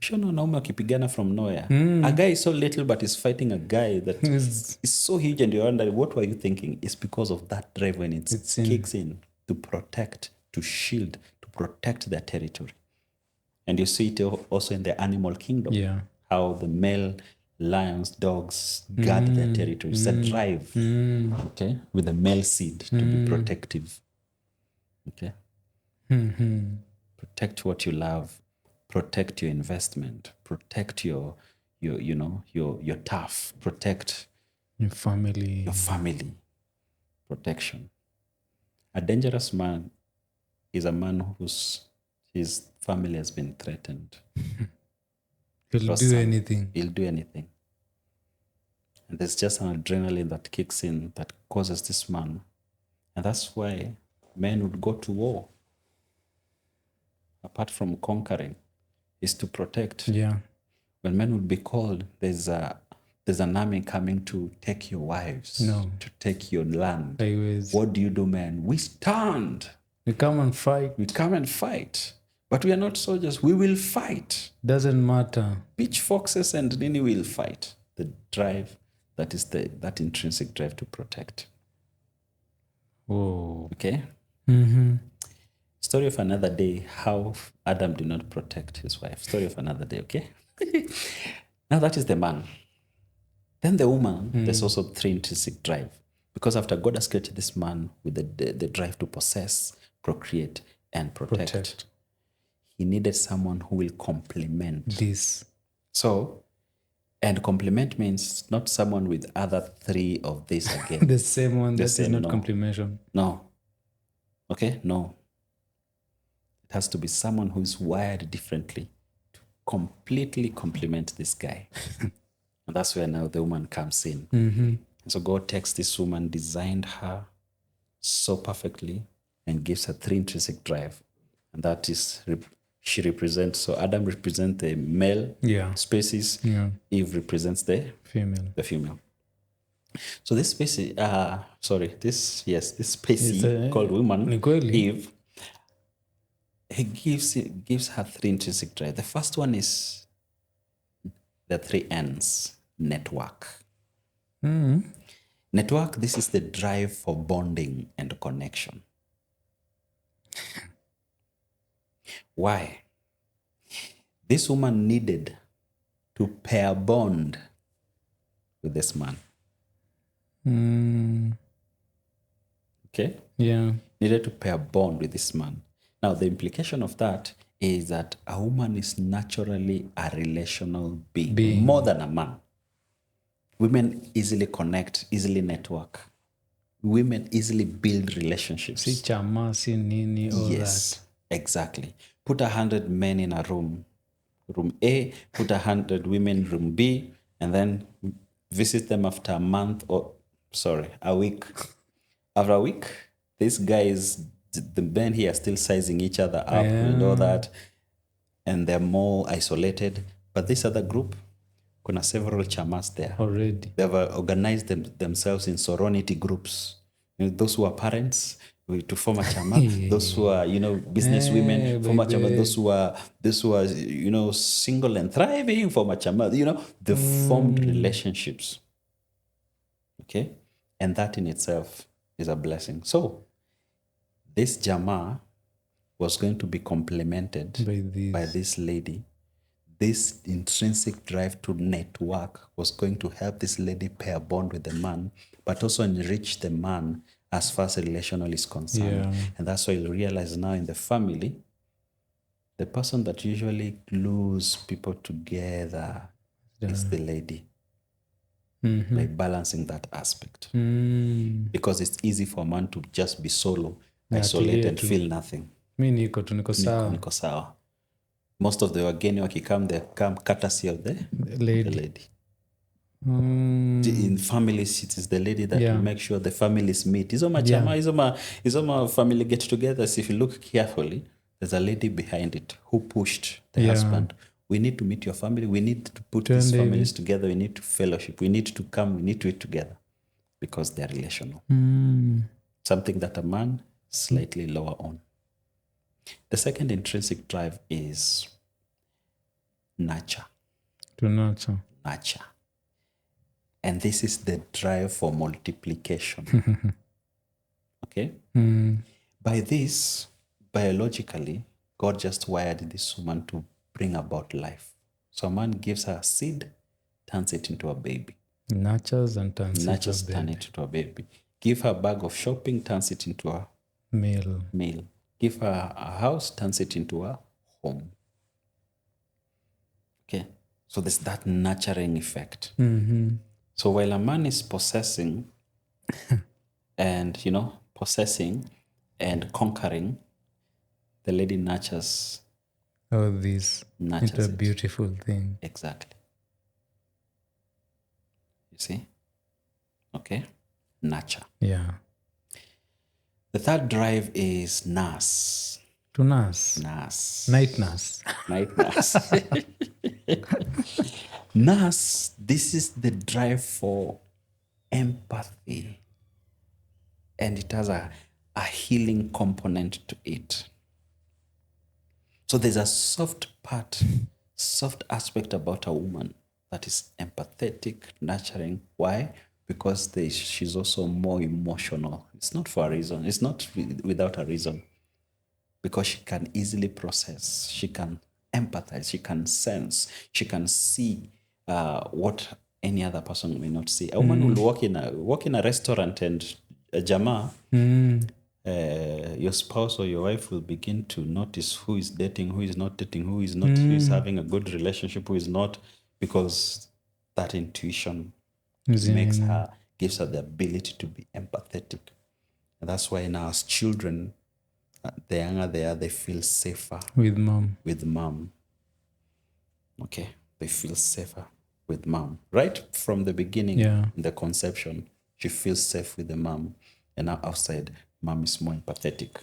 shona wanaume wakipigana from nowhere. A guy is so little but is fighting a guy that is so huge, and you're wondering, what were you thinking? It's because of that drive when it kicks in to protect, to shield, to protect their territory. And you see it also in the animal kingdom. Yeah. How the male lions, dogs guard their territories. It's a drive, okay, with the male seed to be protective. Okay. Protect what you love. Protect your investment. Protect your turf. Protect your family. Your family. Protection. A dangerous man is a man his family has been threatened. He'll do anything. He'll do anything. And there's just an adrenaline that kicks in that causes this man. And that's why men would go to war. Apart from conquering, is to protect. Yeah. When men would be called, there's an army coming to take your wives, to take your land. What do, men? We stand. We come and fight. We come and fight. But we are not soldiers. We will fight. Doesn't matter. Pitchforks and Nini will fight. The drive, that is that intrinsic drive to protect. Oh. Okay? Story of another day, how Adam did not protect his wife. Story of another day, okay? Now that is the man. Then the woman, there's also three intrinsic drive. Because after God has created this man with the drive to possess, procreate, and protect. He needed someone who will complement this. So, and complement means not someone with other three of this again. The same one, that is not complementation. No. Okay? No. It has to be someone who is wired differently to completely complement this guy. And that's where now the woman comes in. So God takes this woman, designed her so perfectly, and gives her three intrinsic drive. And that is, she represents, so Adam represents the male species. Eve represents the female. So this species, this species called woman, Eve, he gives her three intrinsic drive. The first one is the three N's, network. Network, this is the drive for bonding and connection. Why? This woman needed to pair bond with this man. Okay? Yeah. Needed to pair bond with this man. Now, the implication of that is that a woman is naturally a relational being. More than a man. Women easily connect, easily network. Women easily build relationships. See chama, see nini, all that. Exactly. Put 100 men in a room A, put 100 women in room B, and then visit them after a month a week. After a week, these guys, the men here are still sizing each other up and all that, and they're more isolated. But this other group, kuna several chamas there. Already. They've themselves in sorority groups. Those who are parents, to form a chama. Those who are, business women, form a chama. Those who are, single and thriving, form a chama. They've formed relationships. Okay? And that in itself is a blessing. So, this Jama was going to be complemented by this lady. This intrinsic drive to network was going to help this lady pair bond with the man, but also enrich the man as far as relational is concerned. Yeah. And that's why you realize now in the family, the person that usually glues people together is the lady. Like balancing that aspect. Because it's easy for a man to just be solo, isolate and feel nothing. Mi niko tu, niko sawa. Niko sawa. Most of the wageni wakikam, they come courtesy of the lady. In families, it is the lady that will make sure the families meet. Hizo ma family get together. If you look carefully, there's a lady behind it who pushed the husband. We need to meet your family. We need to put these families together. We need to fellowship. We need to come. We need to eat together because they're relational. Something that a man slightly lower on. The second intrinsic drive is nurture. To nurture. Nurture. And this is the drive for multiplication. Okay? By this, biologically, God just wired this woman to bring about life. So a man gives her a seed, turns it into a baby. Nurtures and turns turn it into a baby. Give her a bag of shopping, turns it into a meal. Give her a house, turns it into a home. Okay? So there's that nurturing effect. So while a man is possessing and, possessing and conquering, the lady nurtures all this into a beautiful thing. Exactly. You see? Okay? Nurture. Yeah. The third drive is nurse. To nurse. Nurse. Night nurse. Night nurse. Nurse, this is the drive for empathy. And it has a healing component to it. So there's a soft aspect about a woman that is empathetic, nurturing. Why? Because she's also more emotional. It's not for a reason. It's not without a reason. Because she can easily process. She can empathize. She can sense. She can see what any other person may not see. A woman will walk in a restaurant and a jama, your spouse or your wife will begin to notice who is dating, who is not dating, who is having a good relationship, who is not, because that intuition gives her the ability to be empathetic. And that's why now as children, the younger they are, they feel safer with mom. Okay, they feel safer with mom. Right from the beginning, in the conception, she feels safe with the mom. And now outside, mom is more empathetic.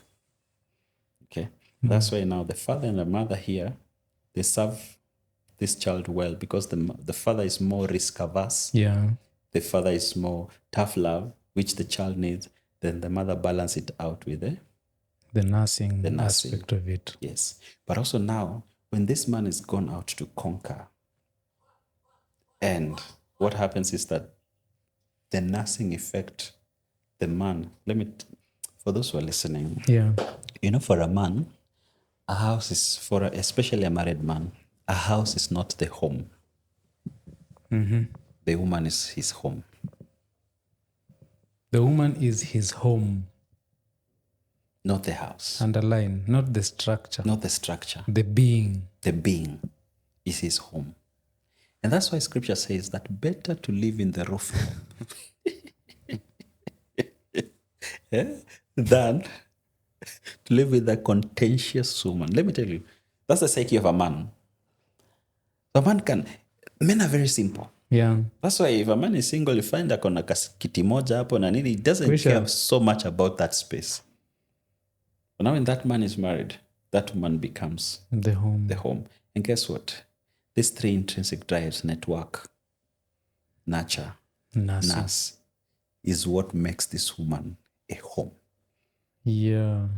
Okay, that's why now the father and the mother here, they serve this child well because the father is more risk averse. Yeah. The father is more tough love, which the child needs. Then the mother balance it out with the nursing aspect of it. Yes. But also now, when this man is gone out to conquer, and what happens is that the nursing effect, the man, for those who are listening, for a man, a house is, especially a married man, a house is not the home. The woman is his home. The woman is his home. Not the house. Underline, not the structure. Not the structure. The being. The being is his home. And that's why scripture says that better to live in the roof than to live with a contentious woman. Let me tell you, that's the psyche of a man. Men are very simple. Yeah. That's why if a man is single, you find that kona kiti moja hapo na nini, he doesn't care so much about that space. But now when that man is married, that woman becomes the home. The home. And guess what? These three intrinsic drives, network, nurture, nurse, is what makes this woman a home. Yeah.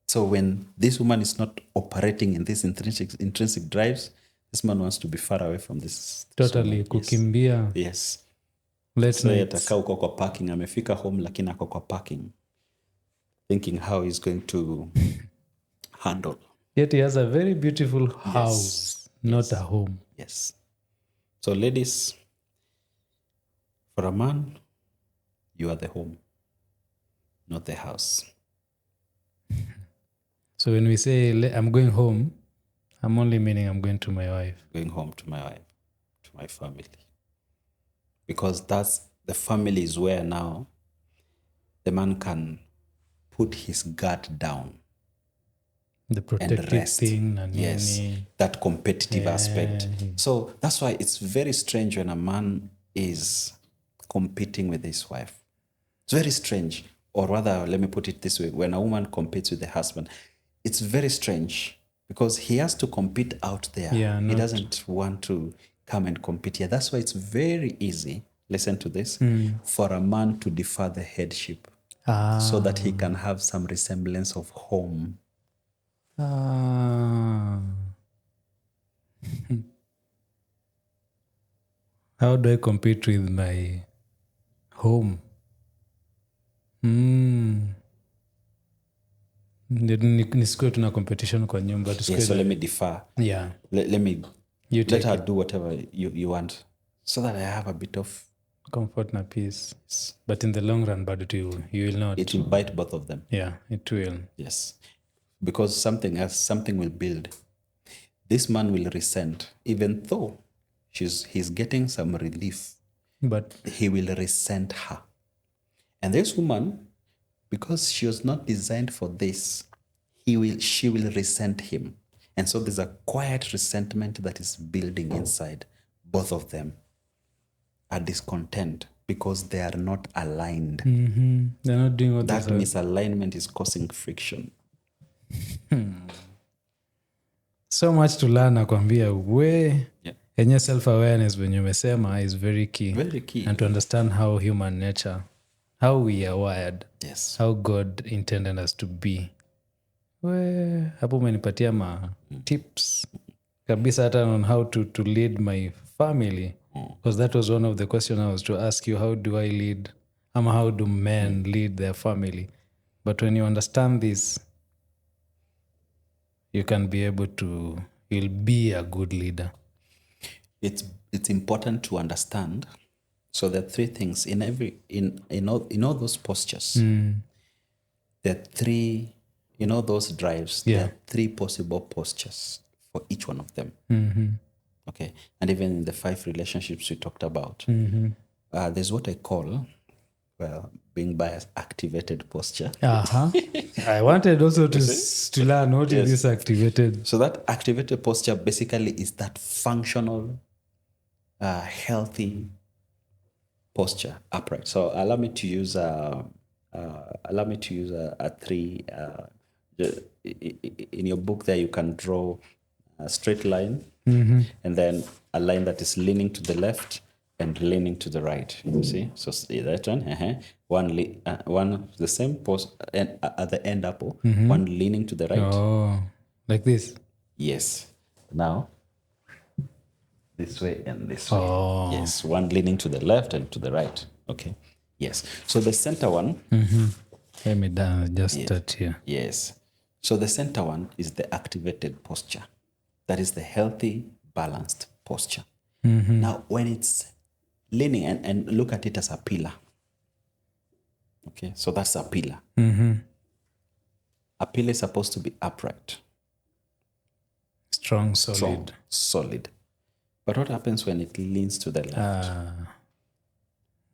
So when this woman is not operating in these intrinsic drives, this man wants to be far away from this. Totally. Kukimbia. Yes. Let's atakaa uko kwa parking, amefika home lakini ako kwa parking, thinking how handle. Yet he has a very beautiful house, not a home. Yes. So ladies, for a man, you are the home, not the house. So when we say I'm going home, I'm only meaning I'm going to my wife. Going home to my wife, to my family. Because that's the family is where now the man can put his guard down The and protective rest. thing. And Yes, that competitive aspect. So that's why it's very strange when a man is competing with his wife. It's very strange. Or rather, let me put it this way. When a woman competes with the husband, it's very strange because he has to compete out there. Yeah, He not- doesn't want to come and compete here. That's why it's very easy, listen to this, for a man to defer the headship so that he can have some resemblance of home. How do I compete with my home? Nisikue tuna competition kwa nyumba. Yes, so let me defer. Yeah. Let me You let take her do whatever you want so that I have a bit of comfort na peace. But in the long run, but you will not. it will bite both of them. Yeah, it will. Yes. Because something else, something will build. This man will resent, even though he's getting some relief, But he will resent her. And this woman, because she was not designed for this, she will resent him. And so there's a quiet resentment that is building inside. Both of them are discontent because they are not aligned. they're not doing what That they're misalignment is causing friction. so much to learn. Nakwambia we Yeah. enye self-awareness venye umesema is very key. Very key. And to understand how human nature, how we are wired, Yes. how God intended us to be. We hapo umenipatia ma tips kabisa hata on how to lead my family, because that was one of the questions I was to ask you. How do I lead, how do men lead their family? But when you understand this, you can be able to, you'll be a good leader. It's important to understand. So there are three things in all those postures. There are three, those drives. Yeah. There are three possible postures for each one of them. Okay, and even in the 5 relationships we talked about, there's what I call, being biased, activated posture. I wanted also to learn what is this activated. So that activated posture basically is that functional, healthy posture, upright. So allow me to use a 3. In your book there, you can draw a straight line, and then a line that is leaning to the left and leaning to the right. You see, so see that one, one the same post and at the end apple, one leaning to the right. Oh, like this. Yes. Now, this way and this way. Oh. Yes, one leaning to the left and to the right. Okay. Yes. So the center one. Let me just start here. Yes. So the center one is the activated posture. That is the healthy, balanced posture. Now, when it's leaning, and look at it as a pillar. Okay, so that's a pillar. A pillar is supposed to be upright. Strong, solid. Solid. But what happens when it leans to the left?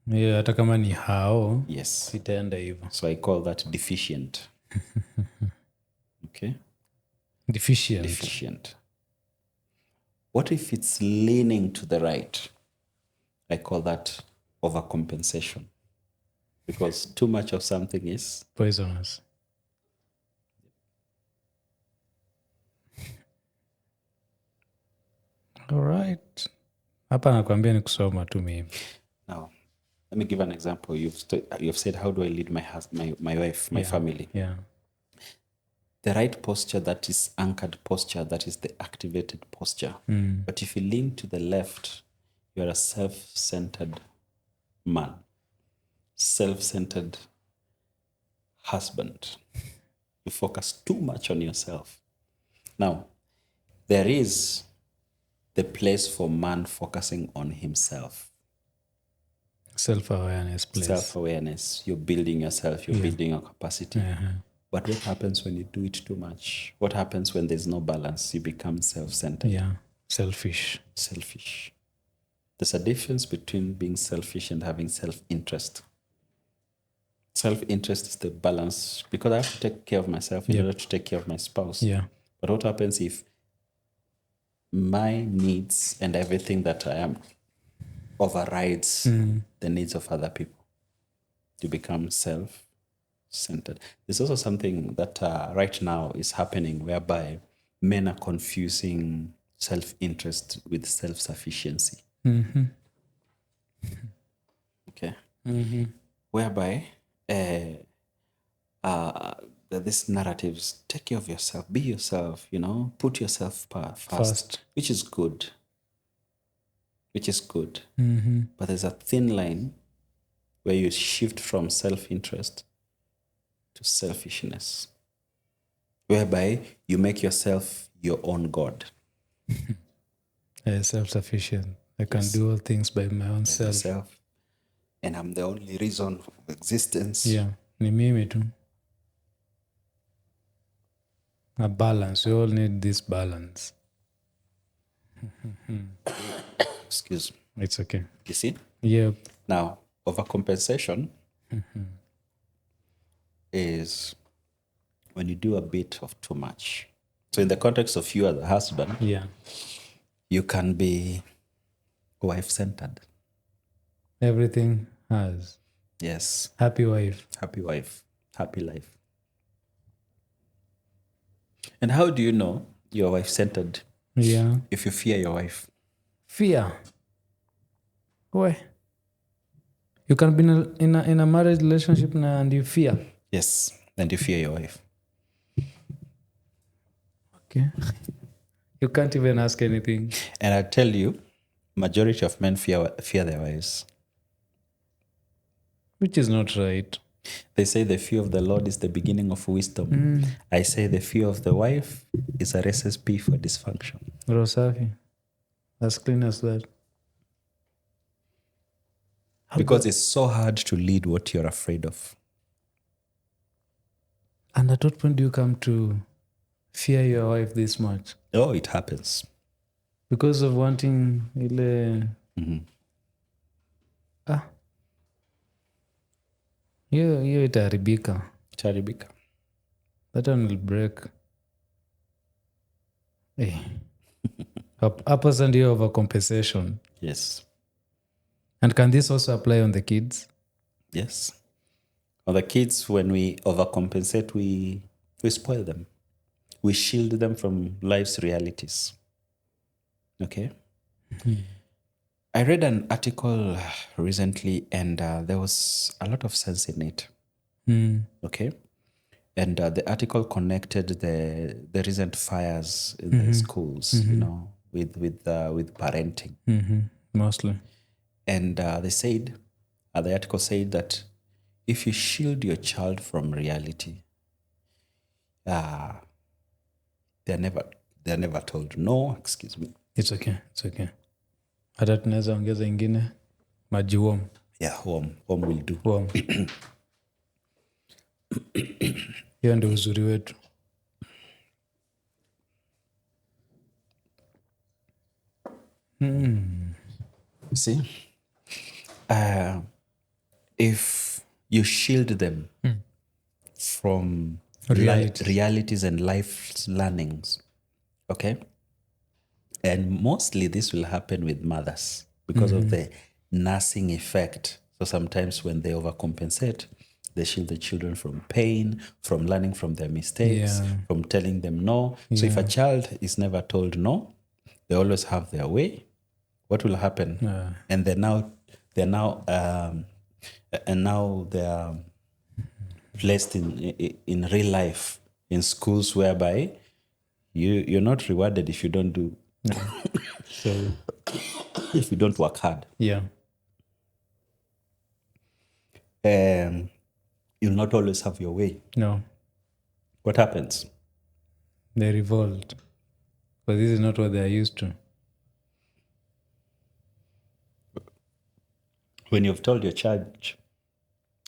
Yeah, hata kama ni hao, Yes. itaenda hivyo. So I call that deficient. Okay? Deficient. What if it's leaning to the right? I call that overcompensation. Because too much of something is Poisonous. All right. Hapa nakwambia ni kusoma tu mimi. Now, let me give an example. You've said, how do I lead my wife, my family? Yeah. The right posture, that is anchored posture, that is the activated posture. But if you lean to the left, you are a self-centered man, self-centered husband. You focus too much on yourself. Now, there is the place for man focusing on himself. Self-awareness, please. Self-awareness. You're building yourself. You're building your capacity. But what happens when you do it too much? What happens when there's no balance? You become self-centered. Yeah, selfish. Selfish. There's a difference between being selfish and having self-interest. Self-interest is the balance, because I have to take care of myself in order to take care of my spouse. Yeah. But what happens if my needs and everything that I am overrides the needs of other people? You become self-centered. There's also something that right now is happening whereby men are confusing self-interest with self-sufficiency. Okay. Whereby these narratives, take care of yourself, be yourself, put yourself first, which is good. But there's a thin line where you shift from self-interest to selfishness, whereby you make yourself your own God. Self-sufficient. I can do all things by my own self. And I'm the only reason of existence. Yeah, ni mimi tu. A balance. We all need this balance. Excuse me. It's okay. You see? Yeah. Now, overcompensation is when you do a bit of too much. So in the context of you as a husband, you can be wife-centered. Everything has. Yes. Happy wife. Happy wife. Happy life. And how do you know you're wife-centered? Yeah. If you fear your wife. Fear? Why? You can be in a marriage relationship and you fear. Yes. And you fear your wife. Okay. You can't even ask anything. And I tell you, majority of men fear their wives. Which is not right. They say the fear of the Lord is the beginning of wisdom. I say the fear of the wife is a recipe for dysfunction. Rosafi. As clean as that. Because it's so hard to lead what you're afraid of. And at what point do you come to fear your wife this much? Oh, it happens. Because of wanting ile... Hiyo itaharibika. That one will break. Hey. Hapo sasa ndio overcompensation. Yes. And can this also apply on the kids? Yes. On the kids, when we overcompensate, we spoil them. We shield them from life's realities. Okay? I read an article recently and there was a lot of sense in it. Okay? And the article connected the recent fires in the schools, with parenting. Mostly. And they said, the article said that if you shield your child from reality, they're never told no. Excuse me. It's okay. Hata tunaweza ongeza ingine maji warm. Yeah, warm will do. Warm. Hiyo ndio uzuri wetu. See, if you shield them from realities and life's learnings, okay? And mostly this will happen with mothers because of the nursing effect. So sometimes when they overcompensate, they shield the children from pain, from learning from their mistakes, from telling them no. So if a child is never told no, they always have their way. What will happen? And they're placed in real life in schools whereby you're not rewarded if you don't do. So if you don't work hard. Yeah. You'll not always have your way. No. what happens? They revolt. But this is not what they are used to. When you've told your child,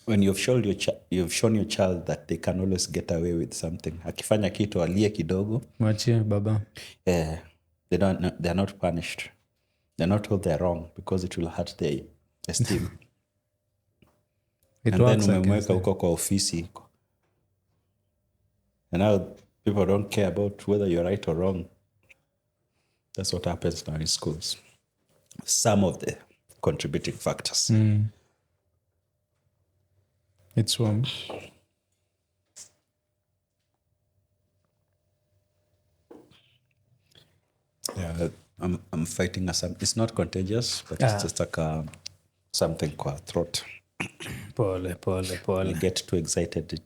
when you've shown your child that they can always get away with something, akifanya kitu alie kidogo, Mwachie baba. they're not punished. They're not told they're wrong because it will hurt their esteem. It And then works against umemweka them. huko kwa ofisi. And now people don't care about whether you're right or wrong. That's what happens now in schools. Some of the contributing factors. It's warm. Yeah, I'm fighting it's not contagious, but it's just like something kwa throat. Pole. I get too excited.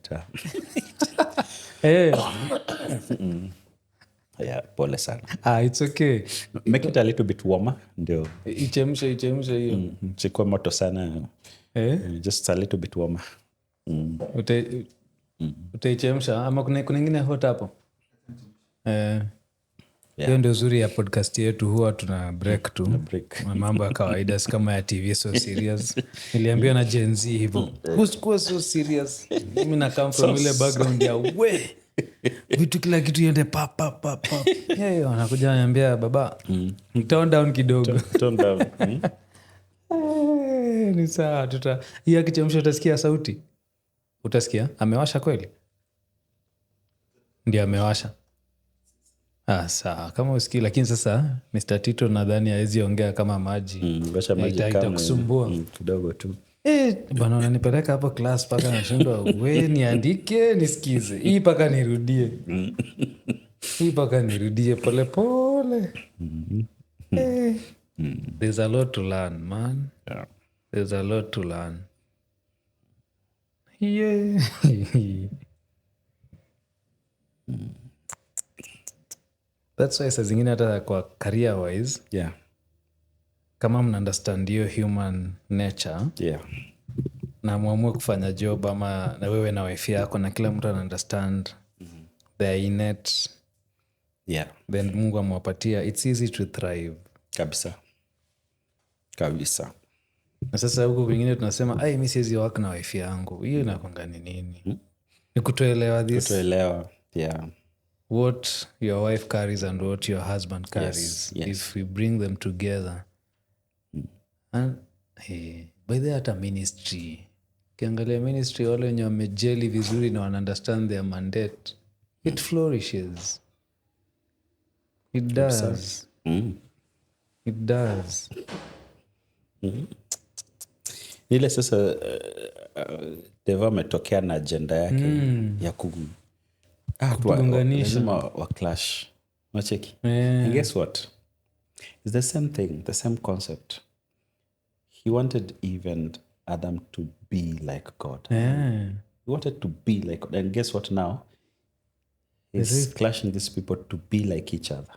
Hey. Yeah, pole sana. It's okay. Make it a little bit warmer. Ndio. Ichemshe hiyo. Sikuwa moto sana. Just a little bit warmer. Utaichemsha ama kuna ingine hot hapo? Hiyo ndio uzuri ya podcast yetu, huwa tuna break tu. Mambo ya kawaida, si kama ya TV so serious. Niliambiwa na Gen Z hivyo, usikuwe so serious. Mimi na come from ile background ya we vitu kila kitu iende pap. Wanakuja wananiambia baba, tone down kidogo. Tone down. Ni sawa, hii akichemsha utasikia sauti. Utasikia amewasha kweli, ndio amewasha. Sawa, kama usikii. Lakini sasa Mr. Tito nadhani hawezi ongea kama maji. Itakusumbua kidogo tu. Bwana, unanipeleka hapo class paka nashindwa we niandike nisikize. Hii paka nirudie pole. There's a lot to learn, man. Yeah. There's a lot to learn. Yeah. That's why saa zingine hata kwa career wise, Yeah. kama mna understand hiyo human nature, Yeah. na muamue kufanya job ama na wewe na wife yako na kila mtu ana understand their innate, Yeah. then Mungu amewapatia, it's easy to thrive. Kabisa. Na sasa huko kwingine tunasema mi siwezi work na wife yangu. Hiyo inakwanga ni nini? Ni kutoelewa this. Yeah. What your wife carries and what your husband carries. Yes. If we bring them together. And by the hata ministry. Ukiangalia ministry, wale wenye wamejeli vizuri na wana understand their mandate, it flourishes. It does. It does. Ile sasa Deva ametokea na agenda yake ya kuunganisha. Lazima wa clash. Unacheki? And guess what? It's the same thing, the same concept. He wanted even Adam to be like God. He wanted to be like God. And guess what now? He's clashing these people to be like each other.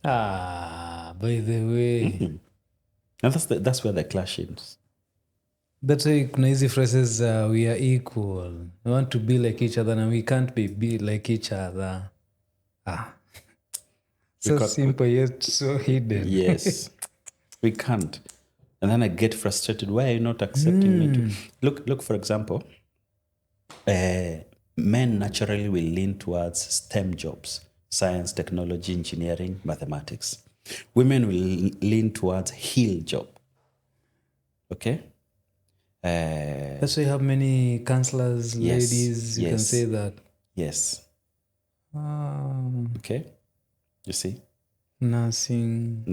By the way. And that's where the clash is. That's why kuna hizi phrases, we are equal. We want to be like each other and we can't be like each other. So simple yet so hidden. Yes. We can't. And then I get frustrated. Why are you not accepting me to look, for example, men naturally will lean towards STEM jobs: science, technology, engineering, mathematics. Women will lean towards heal job. Okay? That's why you have many counselors, ladies, you can say that. Yes. Okay? You see? Nursing,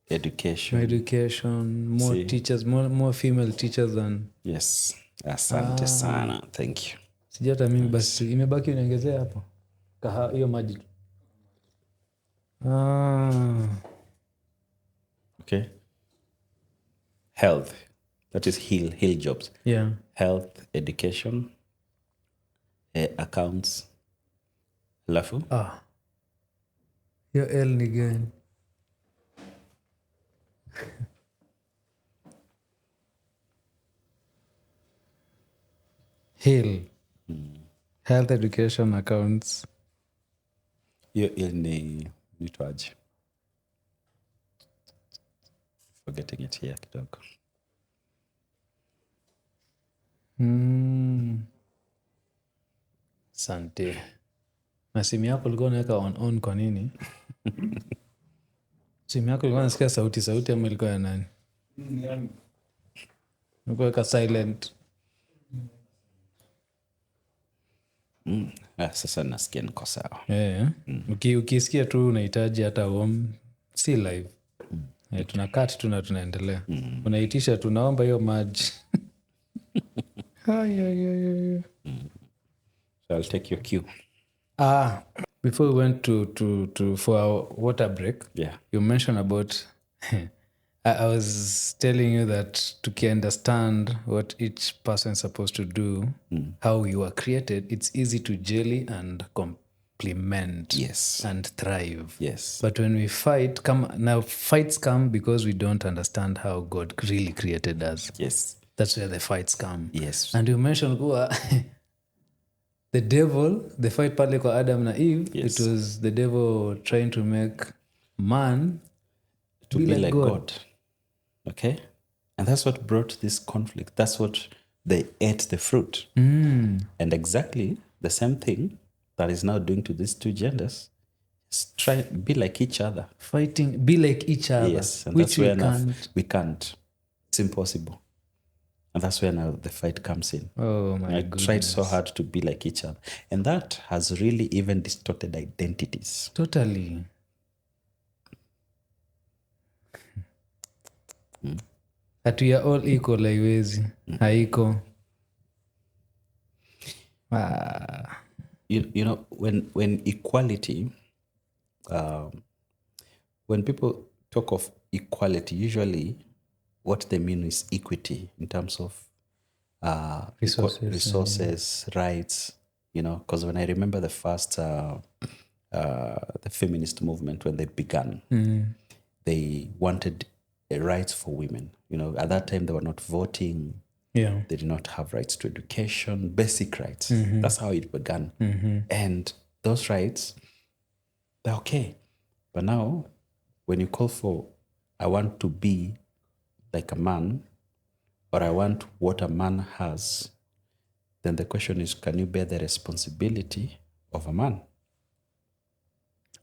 education, more teachers, more female teachers than. Yes. Asante sana. Thank you. Sijata mimi basi imebaki uniongezea hapo. Hiyo maji. Okay. Health. That is heal jobs. Yeah. Health, education, accounts. Alafu? Hiyo L ni gani? Heal. Health education accounts. Hiyo ni nitwaje? Forgetting it here kidogo. Sante. Na simu yako ulikuwa unaweka on kwa nini? Simu yako ilikuwa nasikia sauti ama ilikuwa ya nani? Ulikuwa weka silent. Sasa nasikia niko sawa. Ukisikia tu unahitaji hata si live. Tunakat tu na tunaendelea. Unaitisha tunaomba hiyo maji. So I'll take your cue. Before we went to for our water break, you mentioned about I was telling you that to understand what each person is supposed to do, how you are created, it's easy to jelly and complement and thrive. Yes. But when we fights come because we don't understand how God really created us. Yes. That's where the fights come. Yes. And you mentioned the devil, the fight pale kwa Adam na Eve, it was the devil trying to make man to be like God. Okay? And that's what brought this conflict. That's what they ate the fruit. And exactly the same thing that is now doing to these two genders is try be like each other. Fighting, be like each other. Yes. And which that's where we can't. It's impossible. And that's where now the fight comes in. Oh my goodness. I tried so hard to be like each other. And that has really even distorted identities. Totally. That we are all equal, haiwezi. Haiko. You know, when equality, when people talk of equality, usually what they mean is equity in terms of resources, rights, you know, because when I remember the first, the feminist movement, when they began, they wanted rights for women. You know, at that time they were not voting. Yeah. They did not have rights to education, basic rights. That's how it began. And those rights, they're okay. But now, when you call for, I want to be like a man, or I want what a man has, then the question is, can you bear the responsibility of a man?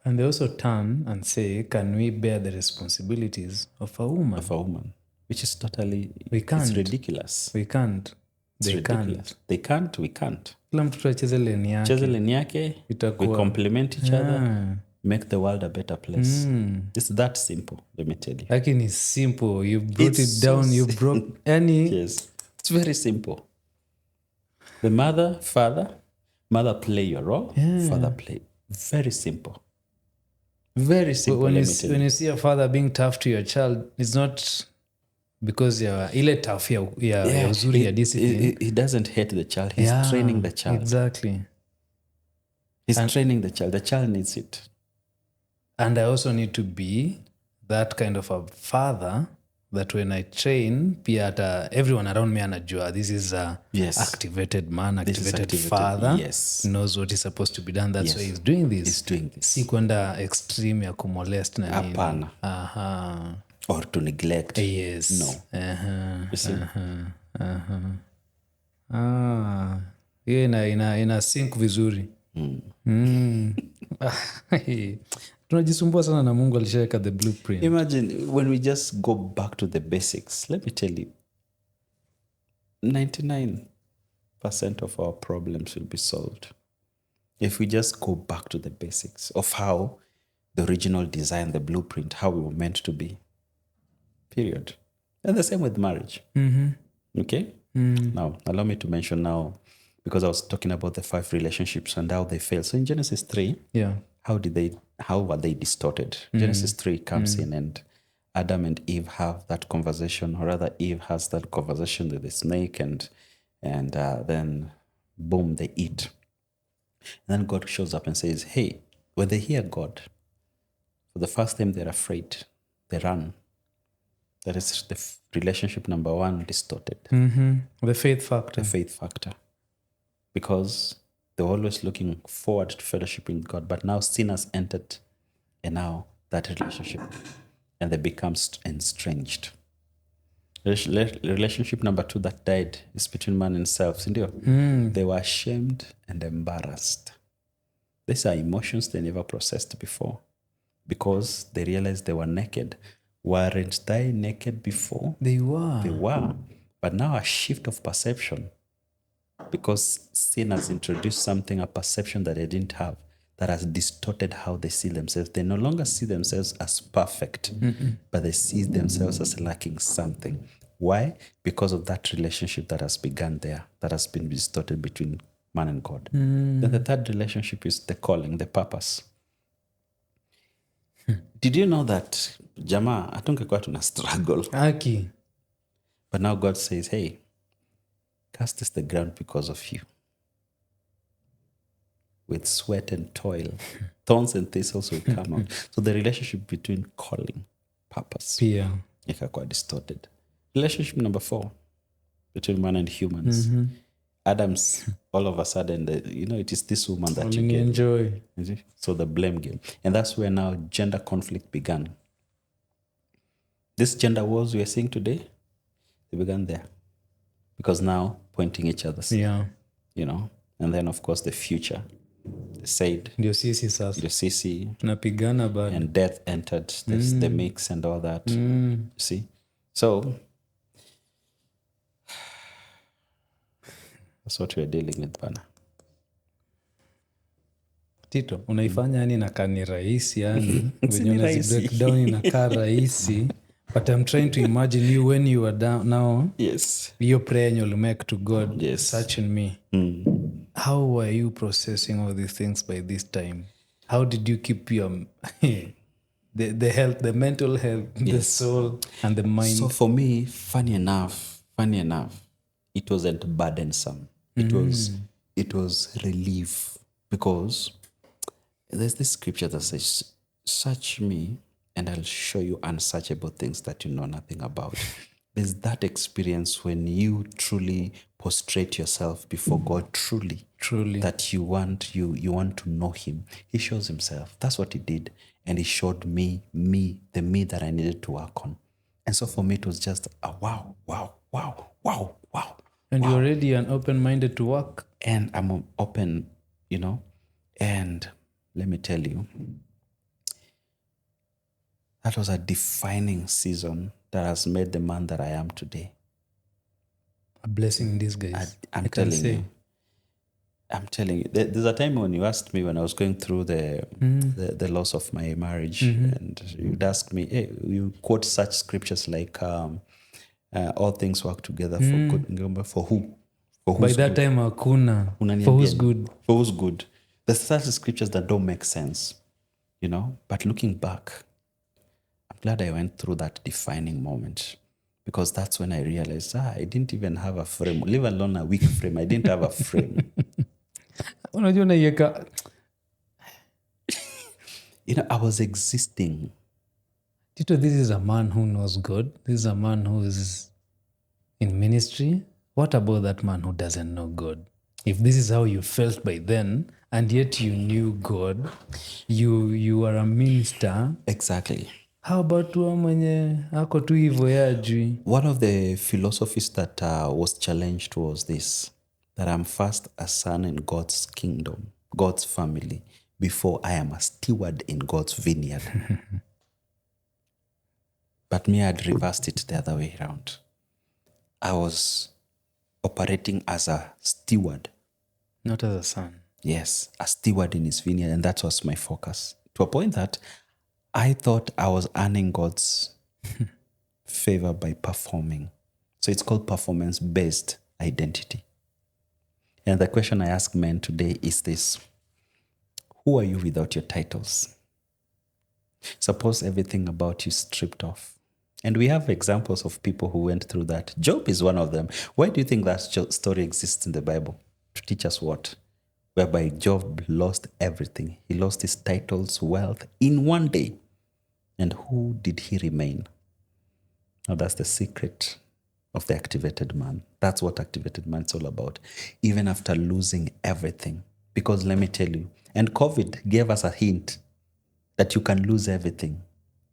And they also turn and say, can we bear the responsibilities of a woman? Of a woman. Which is totally, we can't. It's ridiculous. We can't. They ridiculous. They can't, we can't. Kila mtu acheze lane yake. Cheze lane yake, we complement each other, make the world a better place. It's that simple, let me tell you. Lakini it's simple. You brought it down, so you broke any... Yes, it's very simple. The mother play your role, father play. Very simple. Very simple. When you see a father being tough to your child, it's not because ile tough ya uzuri ya discipline. He doesn't hate the child. He's training the child. Exactly. He's training the child. The child needs it. And I also need to be that kind of a father that when I train, pia hata everyone around me anajua this is a activated man, activated father, knows what is supposed to be done. That's why he's doing this. He's doing this. Si kwenda extreme ya kumolest na nini. Hapana. Or to neglect. Yes. No. You see? Hiyo ina sync vizuri. Tunajisumbua sana na Mungu alishaweka the blueprint. Imagine when we just go back to the basics. Let me tell you, 99% of our problems will be solved if we just go back to the basics of how the original design, the blueprint, how we were meant to be. Period. And the same with marriage. Okay? Now, allow me to mention now, because I was talking about the 5 relationships and how they fail. So in Genesis 3, how were they distorted? Genesis 3 comes in and Adam and Eve have that conversation, or rather Eve has that conversation with the snake, and then boom, they eat. And then God shows up and says, hey, when they hear God, for the first time they're afraid. They run. That is the relationship number 1 distorted. The faith factor. The faith factor. Because They were always looking forward to fellowshipping with God, but now sin has entered, and now that relationship, and they become estranged. Relationship number 2 that died is between man and self. They were ashamed and embarrassed. These are emotions they never processed before because they realized they were naked. Weren't they naked before? They were. They were. But now a shift of perception because sin has introduced something, a perception that they didn't have, that has distorted how they see themselves. They no longer see themselves as perfect, but they see themselves as lacking something. Why? Because of that relationship that has begun there, that has been distorted between man and God. Then the third relationship is the calling, the purpose. Did you know that jamaa hatungekuwa tuna struggle? Aki. But now God says, hey, cast is the ground because of you. With sweat and toil, thorns and thistles will come out. So the relationship between calling, purpose, Yeah. ikakuwa distorted. Relationship number 4, between man and humans. Adam's all of a sudden, it is this woman that you get. Enjoy. So the blame game. And that's where now gender conflict began. This gender wars we are seeing today, they began there. Because now pointing each other. Yeah. And then of course the future. They said, Ndio sisi sasa. ndio sisi, Tunapigana bado. and death entered the mix and all that. You see? So that's what we're dealing with, bana. Tito, unaifanya yani inakaa ni rahisi yani. Si Venye ni unazi rahisi. break down inakaa rahisi. But I'm trying to imagine you when you are down now. Yes. Your prayer you'll make to God. Yes. Search in me. How were you processing all these things by this time? How did you keep your the health, the mental health, the soul, and the mind? So for me, funny enough, it wasn't burdensome. It was relief, because there's this scripture that says, search me and I'll show you unsearchable things that you know nothing about. There's that experience when you truly prostrate yourself before God, truly, that you want to know him. He shows himself. That's what he did. And he showed me, the me that I needed to work on. And so for me, it was just a wow. And you're already an open-minded to work. And I'm open, and let me tell you, that was a defining season that has made the man that I am today. A blessing in disguise. I'm telling you. There's a time when you asked me when I was going through the loss of my marriage, and you'd ask me, hey, you quote such scriptures like, all things work together for good. For who? For who's By that good? time, hakuna. For who's good? For who's good? There's such scriptures that don't make sense, But looking back, I'm glad I went through that defining moment, because that's when I realized, I didn't even have a frame, leave alone a weak frame. I didn't have a frame. Unajua unaiweka. I was existing. Tito, this is a man who knows God. This is a man who is in ministry. What about that man who doesn't know God? If this is how you felt by then, and yet you knew God, you are a minister. Exactly. How about tu mwenye ako tu hivyo yajui? One of the philosophies that was challenged was this, that I'm first a son in God's kingdom, God's family, before I am a steward in God's vineyard. But me, I had reversed it the other way around. I was operating as a steward. Not as a son. Yes, a steward in his vineyard, and that was my focus. To a point that I thought I was earning God's favor by performing. So it's called performance-based identity. And the question I ask men today is this: who are you without your titles? Suppose everything about you stripped off. And we have examples of people who went through that. Job is one of them. Why do you think that story exists in the Bible? To teach us what? Whereby Job lost everything. He lost his titles, wealth in one day. And who did he remain? Now that's the secret of the activated man. That's what activated man is all about. Even after losing everything, Because let me tell you, and COVID gave us a hint that you can lose everything.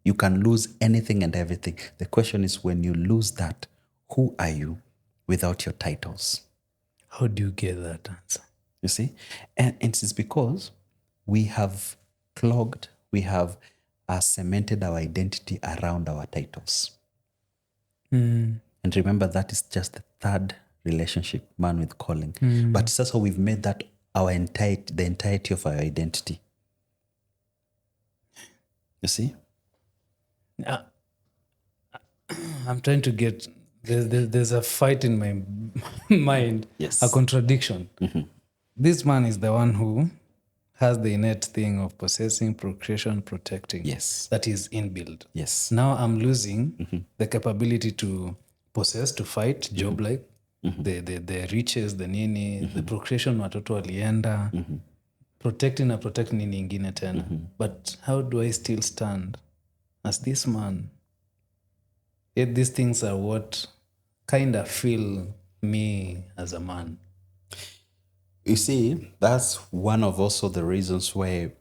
You can lose anything and everything. The question is, when you lose that, who are you without your titles? How do you get that answer? You see? And it's because we have clogged, we have cemented our identity around our titles. And remember, that is just the third relationship, man with calling. But it's also we've made that the entirety of our identity. You see? I'm trying to get, there's a fight in my mind, Yes. a contradiction. This man is the one who has the innate thing of possessing, procreation, protecting. Yes. That is inbuilt. Yes. Now I'm losing the capability to possess, to fight, job like, the riches, the nini, the procreation watoto walienda, protecting na protect nini ingine tena. But how do I still stand as this man? Yet these things are what kind of fill me as a man. You see, that's one of also the reasons why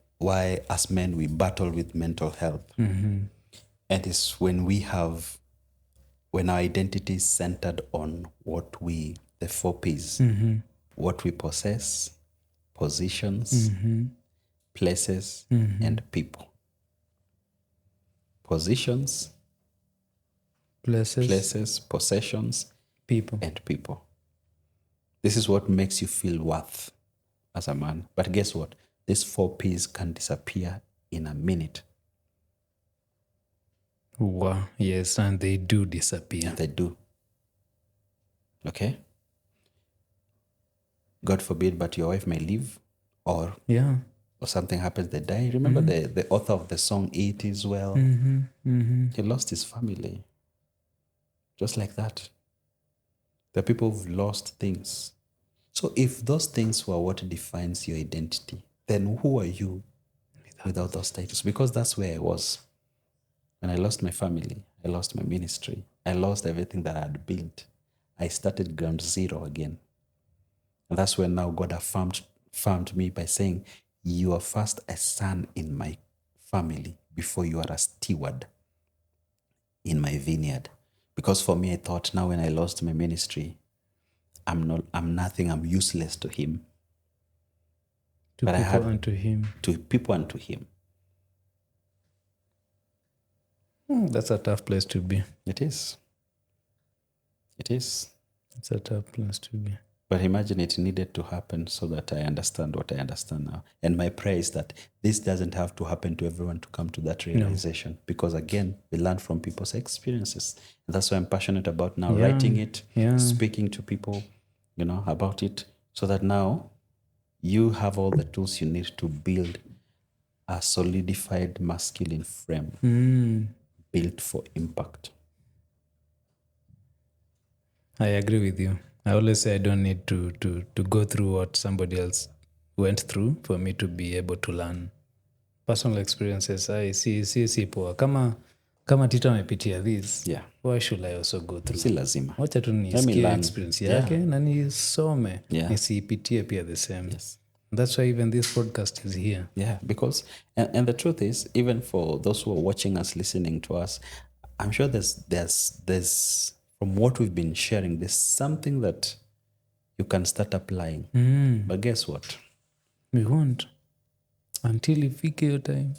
as men we battle with mental health. And it's when our identity is centered on the 4 P's, what we possess, positions, places, and people. Positions, places, possessions, people. and people. This is what makes you feel worth as a man. But guess what? These 4 P's can disappear in a minute. Wow. Yes, and they do disappear. And they do. Okay? God forbid, but your wife may leave, or something happens, they die. Remember the author of the song, It Is Well? He lost his family. Just like that. The people who've lost things. So if those things were what defines your identity, then who are you without those titles? Because that's where I was. When I lost my family, I lost my ministry, I lost everything that I had built. I started ground zero again. And that's when now God affirmed me by saying, you are first a son in my family before you are a steward in my vineyard. Because for me, I thought now when I lost my ministry, I'm nothing, I'm useless to him. To people and to him. To people and to him. That's a tough place to be. It is. It is. It's a tough place to be. But imagine it needed to happen so that I understand what I understand now. And my prayer is that this doesn't have to happen to everyone to come to that realization. No. Because again, we learn from people's experiences. And that's why I'm passionate about now writing it, speaking to people, about it, so that now you have all the tools you need to build a solidified masculine frame built for impact. I agree with you. I always say I don't need to go through what somebody else went through for me to be able to learn. Personal experiences, I see poa. Kama Tito amepitia this, why should I also go through? Si lazima. Wacha tu nisikie experience yake na nisome, nisiipitie pia the same. Yes. That's why even this podcast is here. Yeah, because, and the truth is, even for those who are watching us, listening to us, I'm sure there's from what we've been sharing, there's something that you can start applying. But guess what? We won't. Until ifike your time.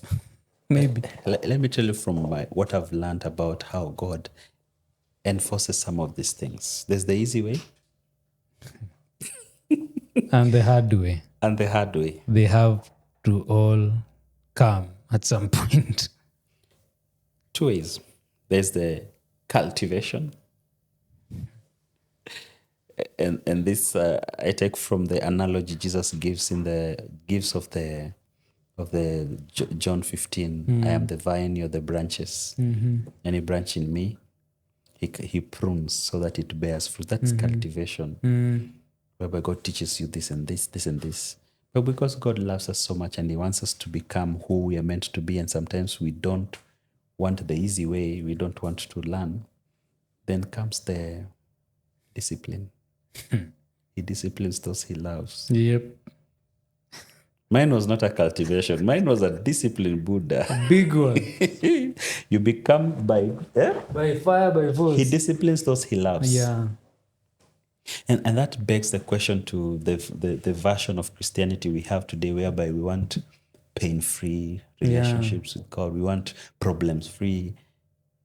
Maybe. Let me tell you from what I've learned about how God enforces some of these things. There's the easy way. And the hard way. And the hard way. They have to all come at some point. 2 ways. There's the cultivation. And this I take from the analogy Jesus gives in the gifts of the John 15. I am the vine, you're the branches. Any branch in me, he prunes so that it bears fruit. That's cultivation. Whereby God teaches you this and this, this and this. But because God loves us so much and he wants us to become who we are meant to be, and sometimes we don't want the easy way, we don't want to learn, then comes the discipline. He disciplines those he loves. Yep. Mine was not a cultivation. Mine was a disciplined Buddha. Big one. You become by... By fire, by force. He disciplines those he loves. Yeah. And that begs the question to the version of Christianity we have today, whereby we want pain-free relationships with God. We want problems-free.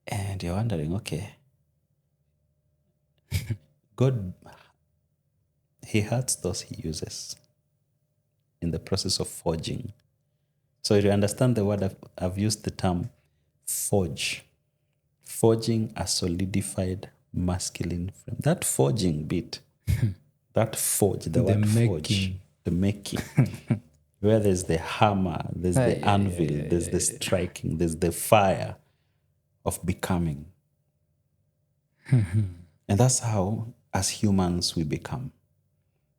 And you're wondering, okay, God, he hurts those he uses in the process of forging. So you understand the word, I've used the term forge. Forging a solidified masculine frame. That forging bit, that forge, the word forge, the making, where there's the hammer, there's the anvil, there's the striking, there's the fire of becoming. And that's how, as humans, we become.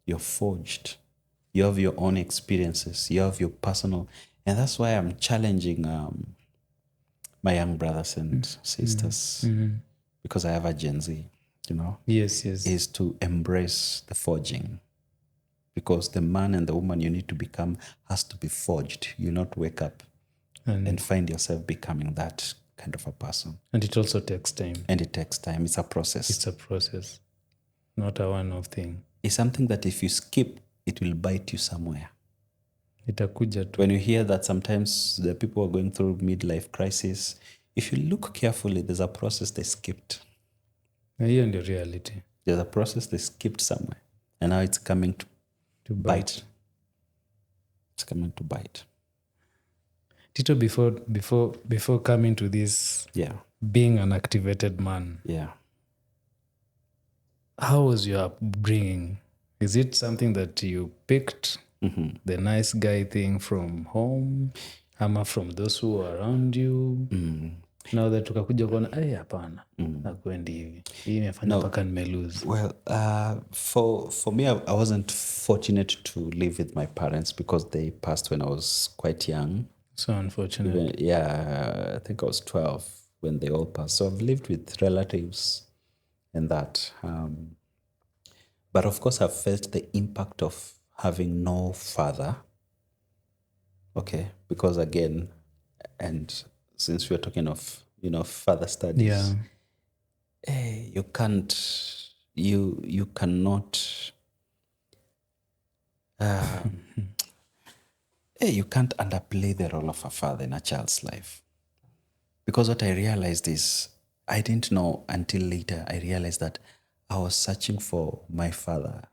You're forged. You have your own experiences. You have your personal. And that's why I'm challenging my young brothers and sisters, because I have a Gen Z, you know. Yes. Is to embrace the forging. Because the man and the woman you need to become has to be forged. You not wake up and find yourself becoming that kind of a person. And it also takes time. And it takes time. It's a process. It's a process, not a one-off thing. It's something that if you skip, it will bite you somewhere. Itakuja tu. When you hear that sometimes the people are going through midlife crisis, if you look carefully, there's a process they skipped. Hiyo ndio reality. There's a process they skipped somewhere. And now it's coming to bite. It's coming to bite. Tito, before coming to this, being an activated man, how was your upbringing? Is it something that you picked, the nice guy thing from home, ama from those who are around you? Now that tukakuja kuona, hapana, nakwendi hivi. Hii imefanya mpaka nimelose. Well, for me, I wasn't fortunate to live with my parents because they passed when I was quite young. So unfortunate. I think I was 12 when they all passed. So I've lived with relatives and that. But of course, I've felt the impact of having no father. Okay, because again, and since we're talking of, father studies, you can't, you cannot, you can't underplay the role of a father in a child's life. Because what I realized is, I didn't know until later, I realized that I was searching for my father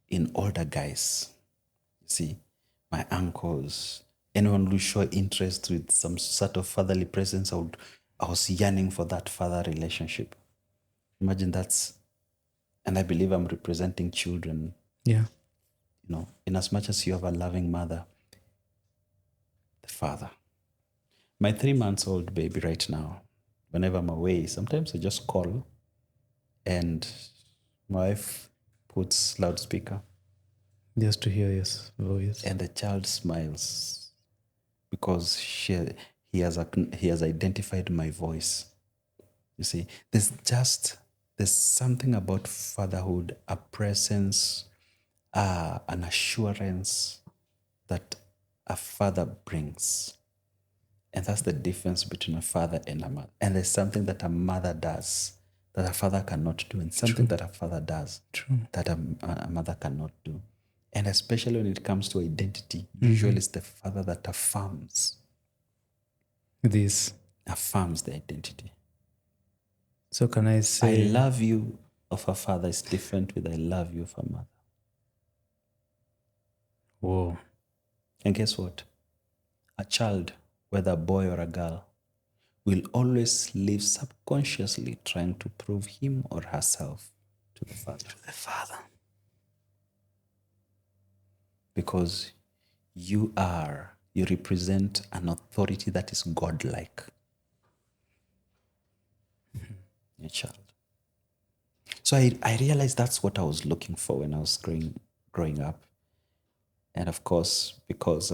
in older guys. You see, my uncles, anyone who show interest with some sort of fatherly presence, I was yearning for that father relationship. Imagine that's, and I believe I'm representing children. Yeah. In as much as you have a loving mother, the father. My 3-month-old baby right now, whenever I'm away, sometimes I just call and my wife puts loudspeaker. Just to hear his voice. And the child smiles because he has identified my voice. You see, there's something about fatherhood, a presence, an assurance that a father brings. And that's the difference between a father and a mother. And there's something that a mother does that a father cannot do, and something that a father does that a mother cannot do. And especially when it comes to identity, usually it's the father that affirms affirms the identity. So can I say, I love you of a father is different with I love you of a mother. Whoa. And guess what? A child, whether a boy or a girl, will always live subconsciously trying to prove him or herself to the father. Because you represent an authority that is godlike. Your child. So I realized that's what I was looking for when I was growing up. And of course, because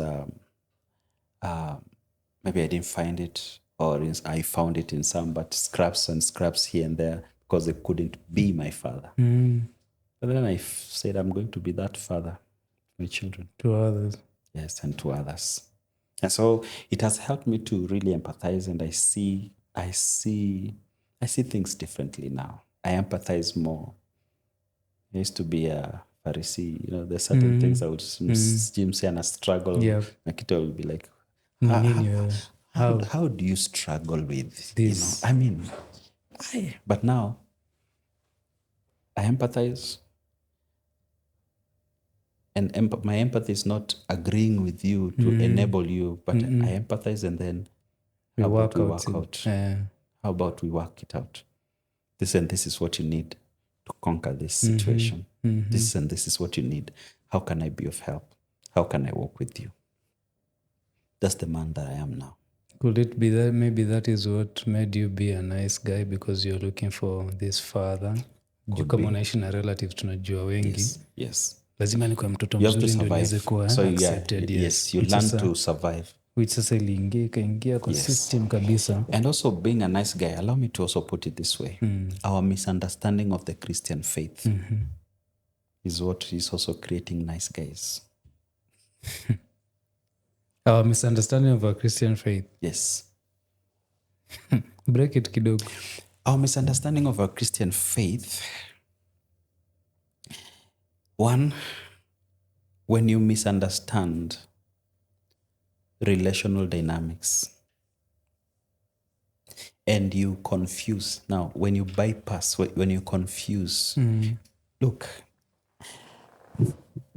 maybe I didn't find it, or I found it in some, but scraps here and there, because they couldn't be my father. But then I said, I'm going to be that father my children. To others. Yes, and to others. And so it has helped me to really empathize, and I see things differently now. I empathize more. I used to be a Pharisee, there's certain things I would say and I struggle. Yeah. Nakita will be like, Nini wewe? how do you struggle with This. but now I empathize, and my empathy is not agreeing with you to enable you, but I empathize, and then how about we work out? How about we work it out? This is what you need to conquer this situation. This is what you need. How can I be of help? How can I walk with you? That's the man that I am now. Could it be that maybe that is what made you be a nice guy, because you're looking for this father? Juu kama unaishi na relative tunajua wengi. Yes. Lazima nikuwe mtoto You have to mzuri ndio niweze survive. kuwa So accepted. yes, you learn to survive. Which sasa iliingia kwa system kabisa. And also being a nice guy, allow me to also put it this way. Our misunderstanding of the Christian faith is what is also creating nice guys. Our misunderstanding of our Christian faith. Yes. Break it kidogo. Our misunderstanding of our Christian faith. One, when you misunderstand relational dynamics and you confuse. Now, when you bypass, when you confuse, look,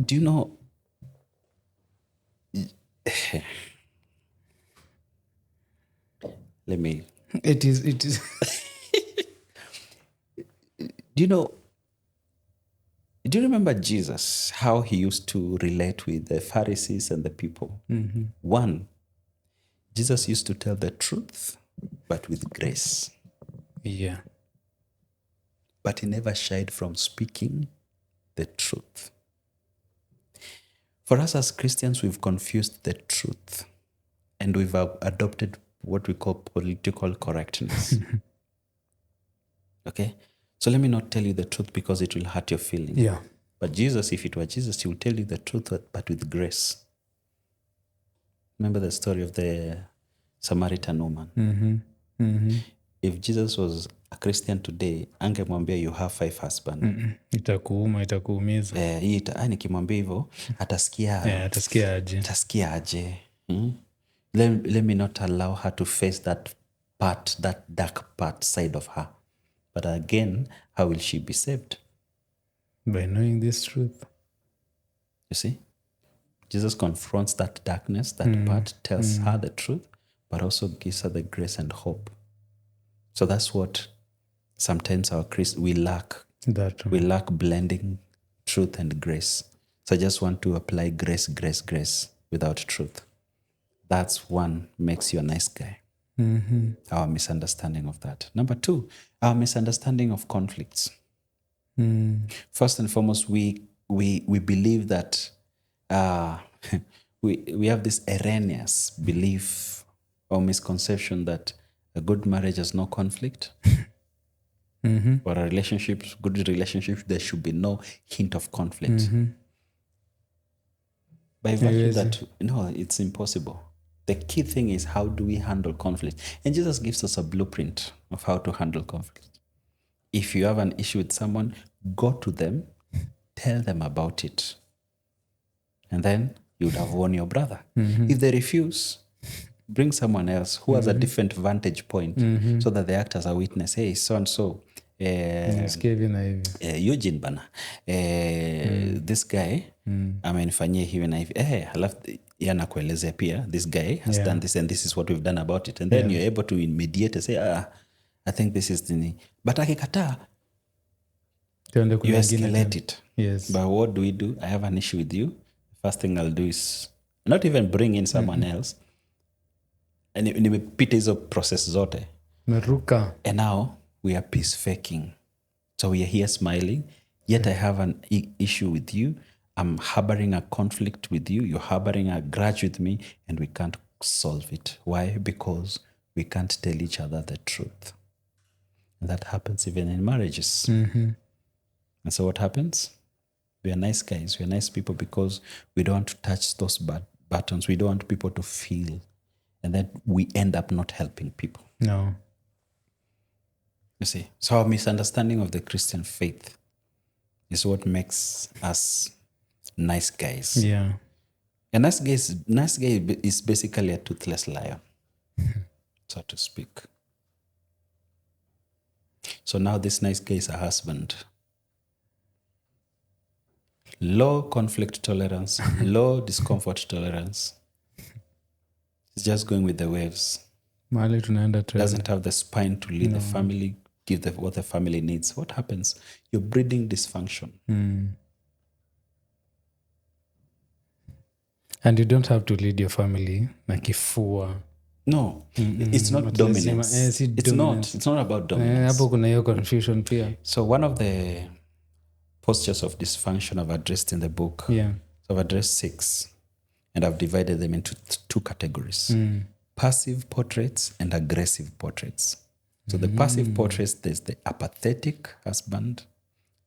do you know? It is. Do you remember Jesus, how he used to relate with the Pharisees and the people? One, Jesus used to tell the truth, but with grace. Yeah. But he never shied from speaking the truth. For us as Christians, we've confused the truth, and we've adopted what we call political correctness. Okay? So let me not tell you the truth because it will hurt your feelings. Yeah. But Jesus, if it were Jesus, he will tell you the truth, but with grace. Remember the story of the Samaritan woman? If Jesus was a Christian today, angemwambia you have 5 husbands. Itakuumiza. Nikimwambia hivyo, atasikia aje. Let me not allow her to face that dark part side of her. But again, how will she be saved? By knowing this truth. You see? Jesus confronts that darkness, that part, tells her the truth, but also gives her the grace and hope. So that's what sometimes we lack. We lack blending truth and grace. So I just want to apply grace without truth. That's one makes you a nice guy. Our misunderstanding of that. Number 2, our misunderstanding of conflicts. First and foremost, we believe that we have this erroneous belief or misconception that a good marriage has no conflict. For a good relationship, there should be no hint of conflict. By virtue that, no, it's impossible. The key thing is, how do we handle conflict? And Jesus gives us a blueprint of how to handle conflict. If you have an issue with someone, go to them, tell them about it. And then you would have won your brother. If they refuse, bring someone else who has a different vantage point so that they act as a witness. Hey, so-and-so. Eugene bana. This guy, amenifanyia hivi na hivi. Halafu yanakuelezea pia, this guy has done this and this is what we've done about it. And then you're able to mediate and say, I think this is the... But akikataa, you escalate it. Yes. But what do? I have an issue with you. First thing I'll do is not even bring in someone else. And nimepita hizo process zote. Meruka. And now we are peace faking. So we are here smiling, yet I have an issue with you. I'm harboring a conflict with you. You're harboring a grudge with me, and we can't solve it. Why? Because we can't tell each other the truth. And that happens even in marriages. And so what happens? We are nice guys. We are nice people because we don't want to touch those buttons. We don't want people to feel. And then we end up not helping people. No. You see? So our misunderstanding of the Christian faith is what makes us nice guys. Yeah. A nice guy is basically a toothless lion, so to speak. So now this nice guy is a husband. Low conflict tolerance, low discomfort tolerance. He's just going with the waves. Mahali tunaenda trend. Doesn't have the spine to lead the family, give what the family needs. What happens? You're breeding dysfunction. And you don't have to lead your family na kifua. No, it's not dominance. It's not about dominance. Hapo kuna hiyo confusion pia. So one of the postures of dysfunction I've addressed in the book. Yeah. So I've addressed 6, and I've divided them into 2 categories. Passive portraits and aggressive portraits. So the passive portraits, there's the apathetic husband,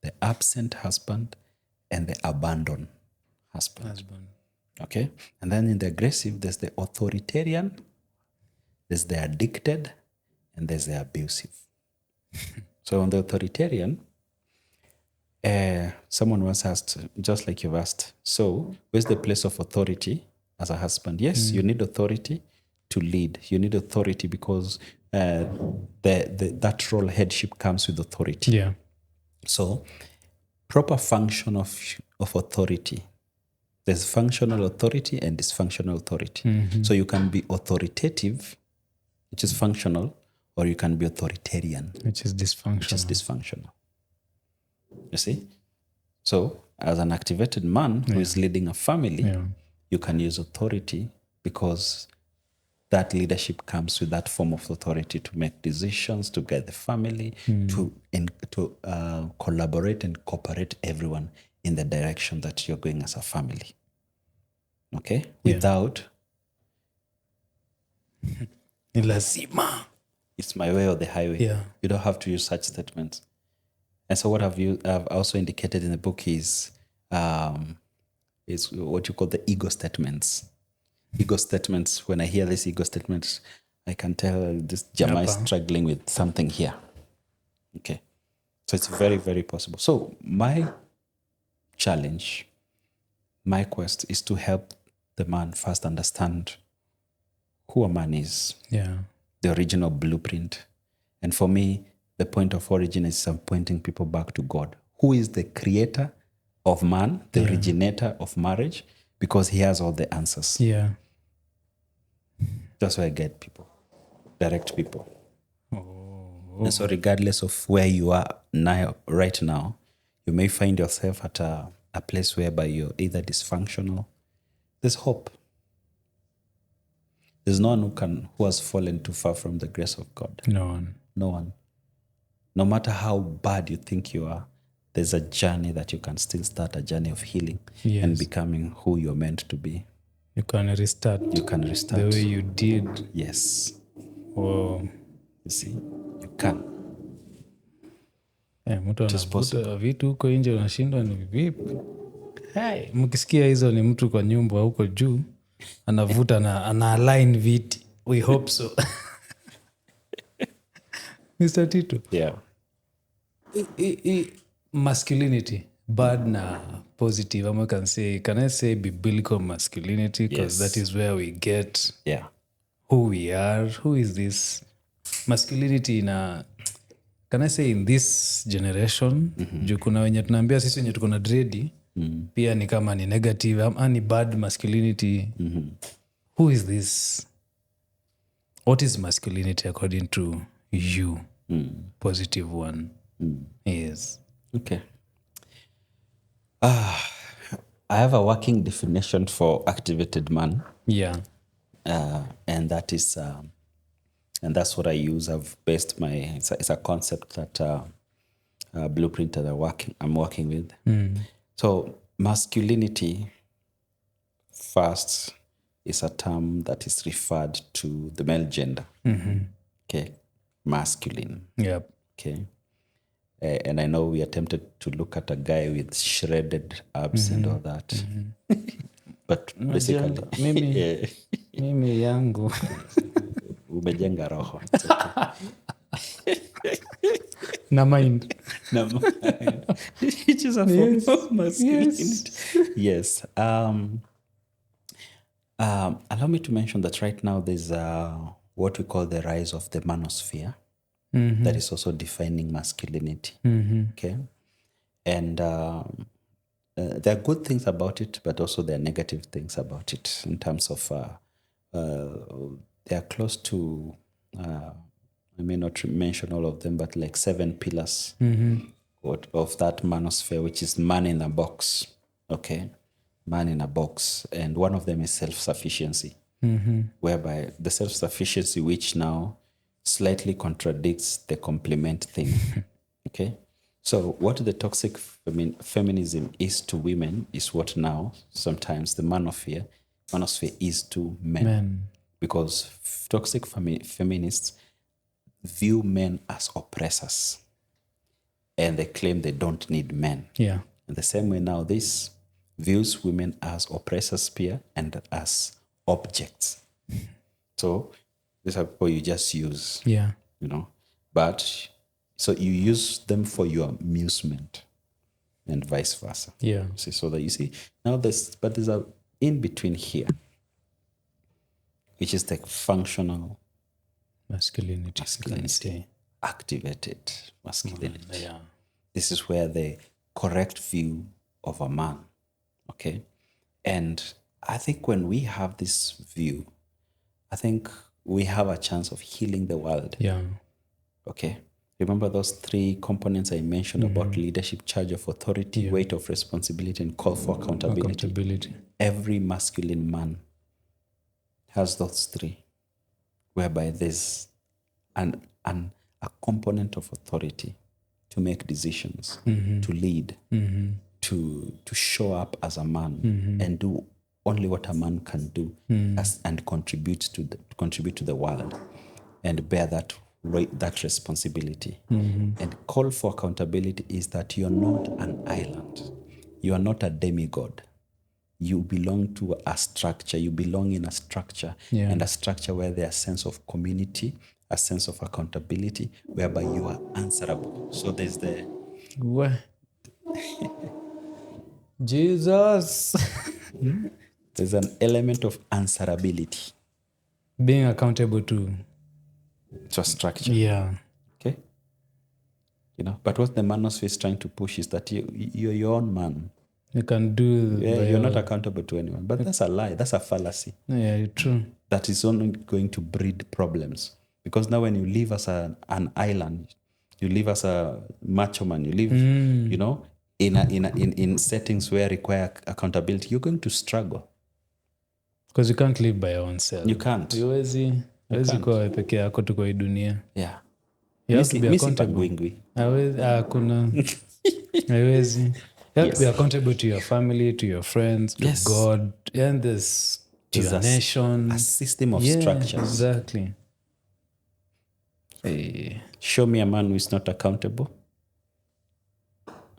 the absent husband, and the abandoned husband. Okay? And then in the aggressive, there's the authoritarian, there's the addicted, and there's the abusive. So on the authoritarian, someone once asked, just like you've asked, so where's the place of authority as a husband? Yes, you need authority to lead. You need authority because that role, headship, comes with authority. Yeah. So proper function of authority. There's functional authority and dysfunctional authority. So you can be authoritative, which is functional, or you can be authoritarian, Which is dysfunctional. which is dysfunctional. You see? So as an activated man who is leading a family, you can use authority because that leadership comes with that form of authority to make decisions, to guide the family, to collaborate and cooperate everyone in the direction that you're going as a family. Okay? Without, Lazima. it's my way or the highway. Yeah. You don't have to use such statements. And so what I've also indicated in the book is what you call the ego statements. Ego statements, when I hear this ego statement, I can tell this Jama is struggling with something here. Okay. So it's very, very possible. So my challenge, my quest is to help the man first understand who a man is, the original blueprint. And for me, the point of origin is I'm pointing people back to God, who is the creator of man, the originator of marriage, because he has all the answers. Yeah. That's why I get people, direct people. And so regardless of where you are now, right now, you may find yourself at a place whereby you're either dysfunctional. There's hope. There's no one who has fallen too far from the grace of God. No one. No one. No matter how bad you think you are, there's a journey that you can still start, a journey of healing and becoming who you're meant to be. You can restart. You can restart. The way you did. Yes. Wow. You see, you can. Mtu anavuta vitu huko nje unashindwa ni vipi? Hey, mkisikia hizo ni mtu kwa nyumba huko juu anavuta na ana align viti. We hope so. Mr. Tito. Yeah. Masculinity, bad na positive. Can I say biblical masculinity? Because that is where we get who we are. Who is this? Masculinity can I say in this generation, juu kuna wenye tunaambia sisi wenye tuko na dredi, pia ni kama ni negative, ama ni bad masculinity. Who is this? What is masculinity according to you? Positive one. Yes. Okay. I have a working definition for activated man. Yeah. And that is, and that's what I use. I've based it's a concept that blueprint that I'm working with. So masculinity first is a term that is referred to the male gender. Okay. Masculine. Yep. Okay. And I know we attempted to look at a guy with shredded abs and all that. But basically, Mimi, mimi yangu. umejenga roho. It's okay. Na mind. Which is a form of masculinity. Yes. Allow me to mention that right now there's what we call the rise of the manosphere. That is also defining masculinity. Okay. And there are good things about it, but also there are negative things about it in terms of they are close to, I may not mention all of them, but like 7 pillars of that manosphere, which is man in a box. Okay. Man in a box. And one of them is self-sufficiency, whereby the self-sufficiency, which now slightly contradicts the complement thing. Okay. So what the toxic feminism is to women is what now sometimes the manosphere is to men. Because toxic feminists view men as oppressors and they claim they don't need men. Yeah. In the same way now, this views women as oppressors and as objects. So these are people you just use. Yeah. But so you use them for your amusement and vice versa. Yeah. So that you see now there's a in between here, which is the functional masculinity, activated masculinity. Yeah. This is where the correct view of a man. Okay. And I think when we have this view, I think we have a chance of healing the world. Yeah. Okay. Remember those 3 components I mentioned about leadership, charge of authority, weight of responsibility, and call for accountability. Every masculine man has those 3, whereby there's a component of authority to make decisions, to lead, to show up as a man and do only what a man can do and contribute to the world and bear that responsibility. And call for accountability is that you're not an island. You are not a demigod. You belong to a structure. You belong in a structure, and a structure where there's a sense of community, a sense of accountability, whereby you are answerable. So there's the... Jesus. There's an element of answerability. Being accountable to a structure. Yeah. Okay? But what the manosphere is trying to push is that you're your own man. You can do... you're not accountable to anyone. But that's a lie. That's a fallacy. Yeah, true. That is only going to breed problems. Because now when you live as an island, you live as a macho man, you live, in settings where require accountability, you're going to struggle. Because you can't live by your own self. You can't. Huwezi kuwa peke yako tu kwa hii dunia. Yeah. You have to be accountable. Hakuna. Haiwezi. You have to be accountable to your family, to your friends, to God, and to your nation. A system of structures. Exactly. Show me a man who is not accountable,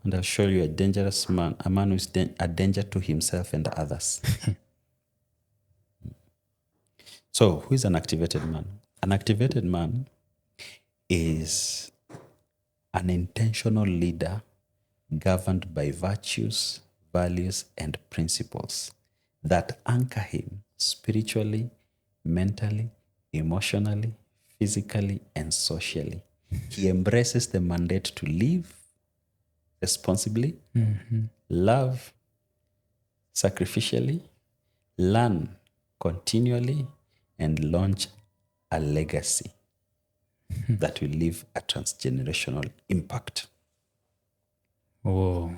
and I'll show you a dangerous man, a man who is a danger to himself and others. So, who is an activated man? An activated man is an intentional leader governed by virtues, values, and principles that anchor him spiritually, mentally, emotionally, physically, and socially. He embraces the mandate to live responsibly, love sacrificially, learn continually, and launch a legacy that will leave a transgenerational impact. Oh,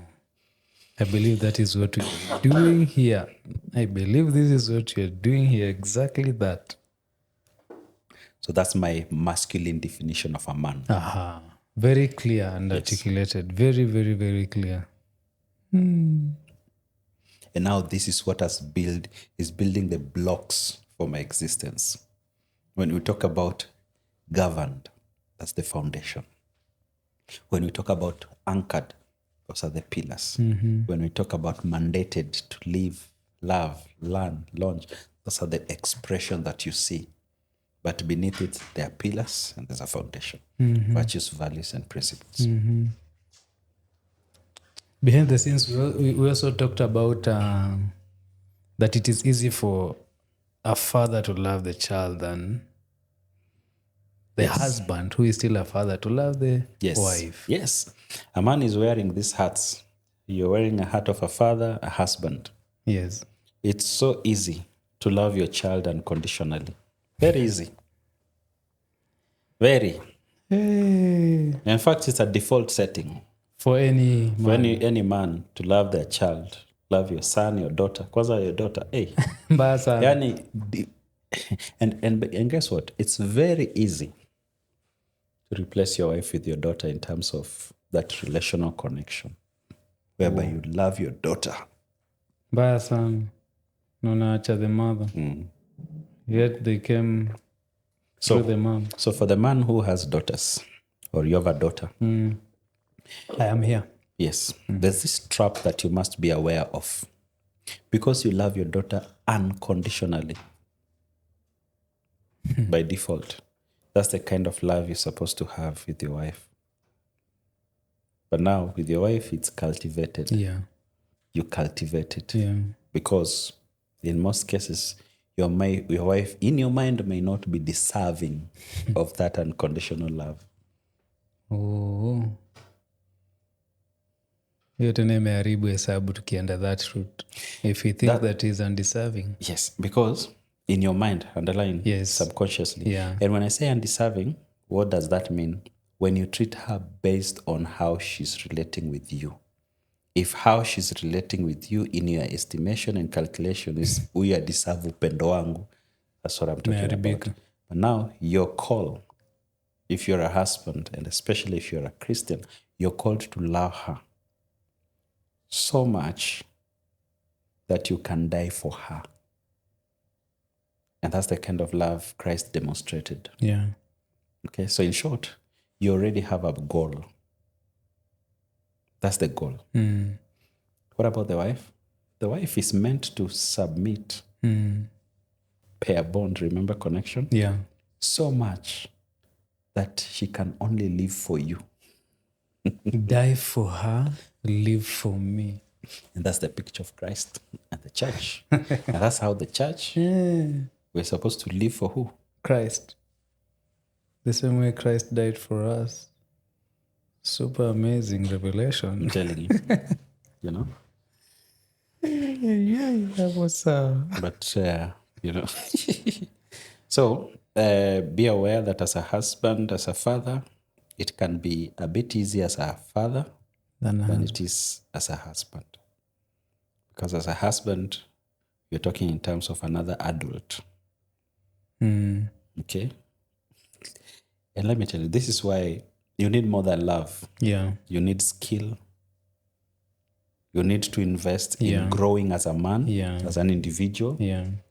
I believe that is what we're doing here. I believe this is what you're doing here. Exactly that. So that's my masculine definition of a man. Aha. Very clear and articulated. Very, very, very clear. And now this is what is building the blocks for my existence. When we talk about governed, that's the foundation. When we talk about anchored, those are the pillars. When we talk about mandated to live, love, learn, launch, those are the expression that you see. But beneath it, there are pillars and there's a foundation. Virtues, values, and principles. Behind the scenes, we also talked about that it is easy for a father to love the child than the husband, who is still a father, to love the wife. Yes. A man is wearing these hats. You're wearing a hat of a father, a husband. Yes. It's so easy to love your child unconditionally. Very easy. Very. Hey. In fact, it's a default setting For any for man. any man to love their child. Love your son, your daughter. Kwanza your daughter. Hey. Mbaya sana. Yani, and guess what? It's very easy to replace your wife with your daughter in terms of that relational connection, whereby you love your daughter. Mbaya sana. Na unaacha the mother. Yet they came through the mom. So for the man who has daughters, or you have a daughter, I am here. yes, there's this trap that you must be aware of. Because you love your daughter unconditionally, by default, that's the kind of love you're supposed to have with your wife. But now, with your wife, it's cultivated. Yeah. You cultivate it. Yeah. Because in most cases, your wife, in your mind, may not be deserving of that unconditional love. Oh. Hiyo tena imeharibu hesabu tukienda that route. If we think that is undeserving. Yes, because in your mind, underline subconsciously. Yeah. And when I say undeserving, what does that mean? When you treat her based on how she's relating with you. If how she's relating with you in your estimation and calculation is huyu deserve upendo wangu, that's what I'm talking about. But now, your call, if you're a husband, and especially if you're a Christian, you're called to love her so much that you can die for her. And that's the kind of love Christ demonstrated. Yeah. Okay, so in short, you already have a goal. That's the goal. What about the wife? The wife is meant to submit. Pair bond, remember connection? Yeah. So much that she can only live for you. Die for her, live for me. And that's the picture of Christ and the church. And that's how the church, we're supposed to live for who? Christ. The same way Christ died for us. Super amazing revelation. I'm telling you. You know? Yeah, that was... But, you know. So, be aware that as a husband, as a father, it can be a bit easier as a father than it is as a husband. Because as a husband, you're talking in terms of another adult. Okay? And let me tell you, this is why you need more than love. Yeah. You need skill. You need to invest in growing as a man, as an individual,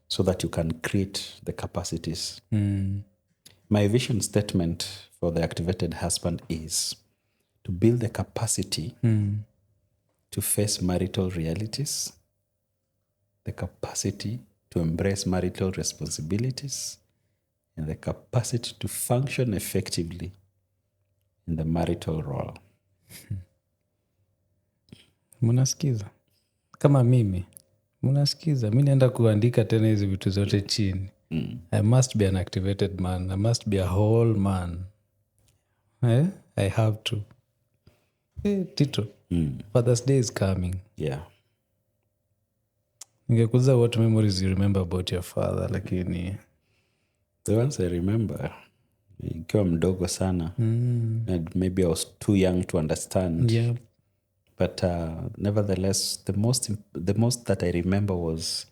so that you can create the capacities. My vision statement for the activated husband is to build the capacity to face marital realities, the capacity to embrace marital responsibilities, and the capacity to function effectively in the marital role. Munasikiza? Kama mimi. Munasikiza? Mi naenda kuandika tena hizi vitu zote chini. I must be an activated man. I must be a whole man. I have to. Hey, Tito. Father's Day is coming. Yeah. Ningekuuliza what memories you remember about your father, lakini... The ones I remember, nikiwa mdogo sana. And maybe I was too young to understand. Yeah. But nevertheless, the most that I remember was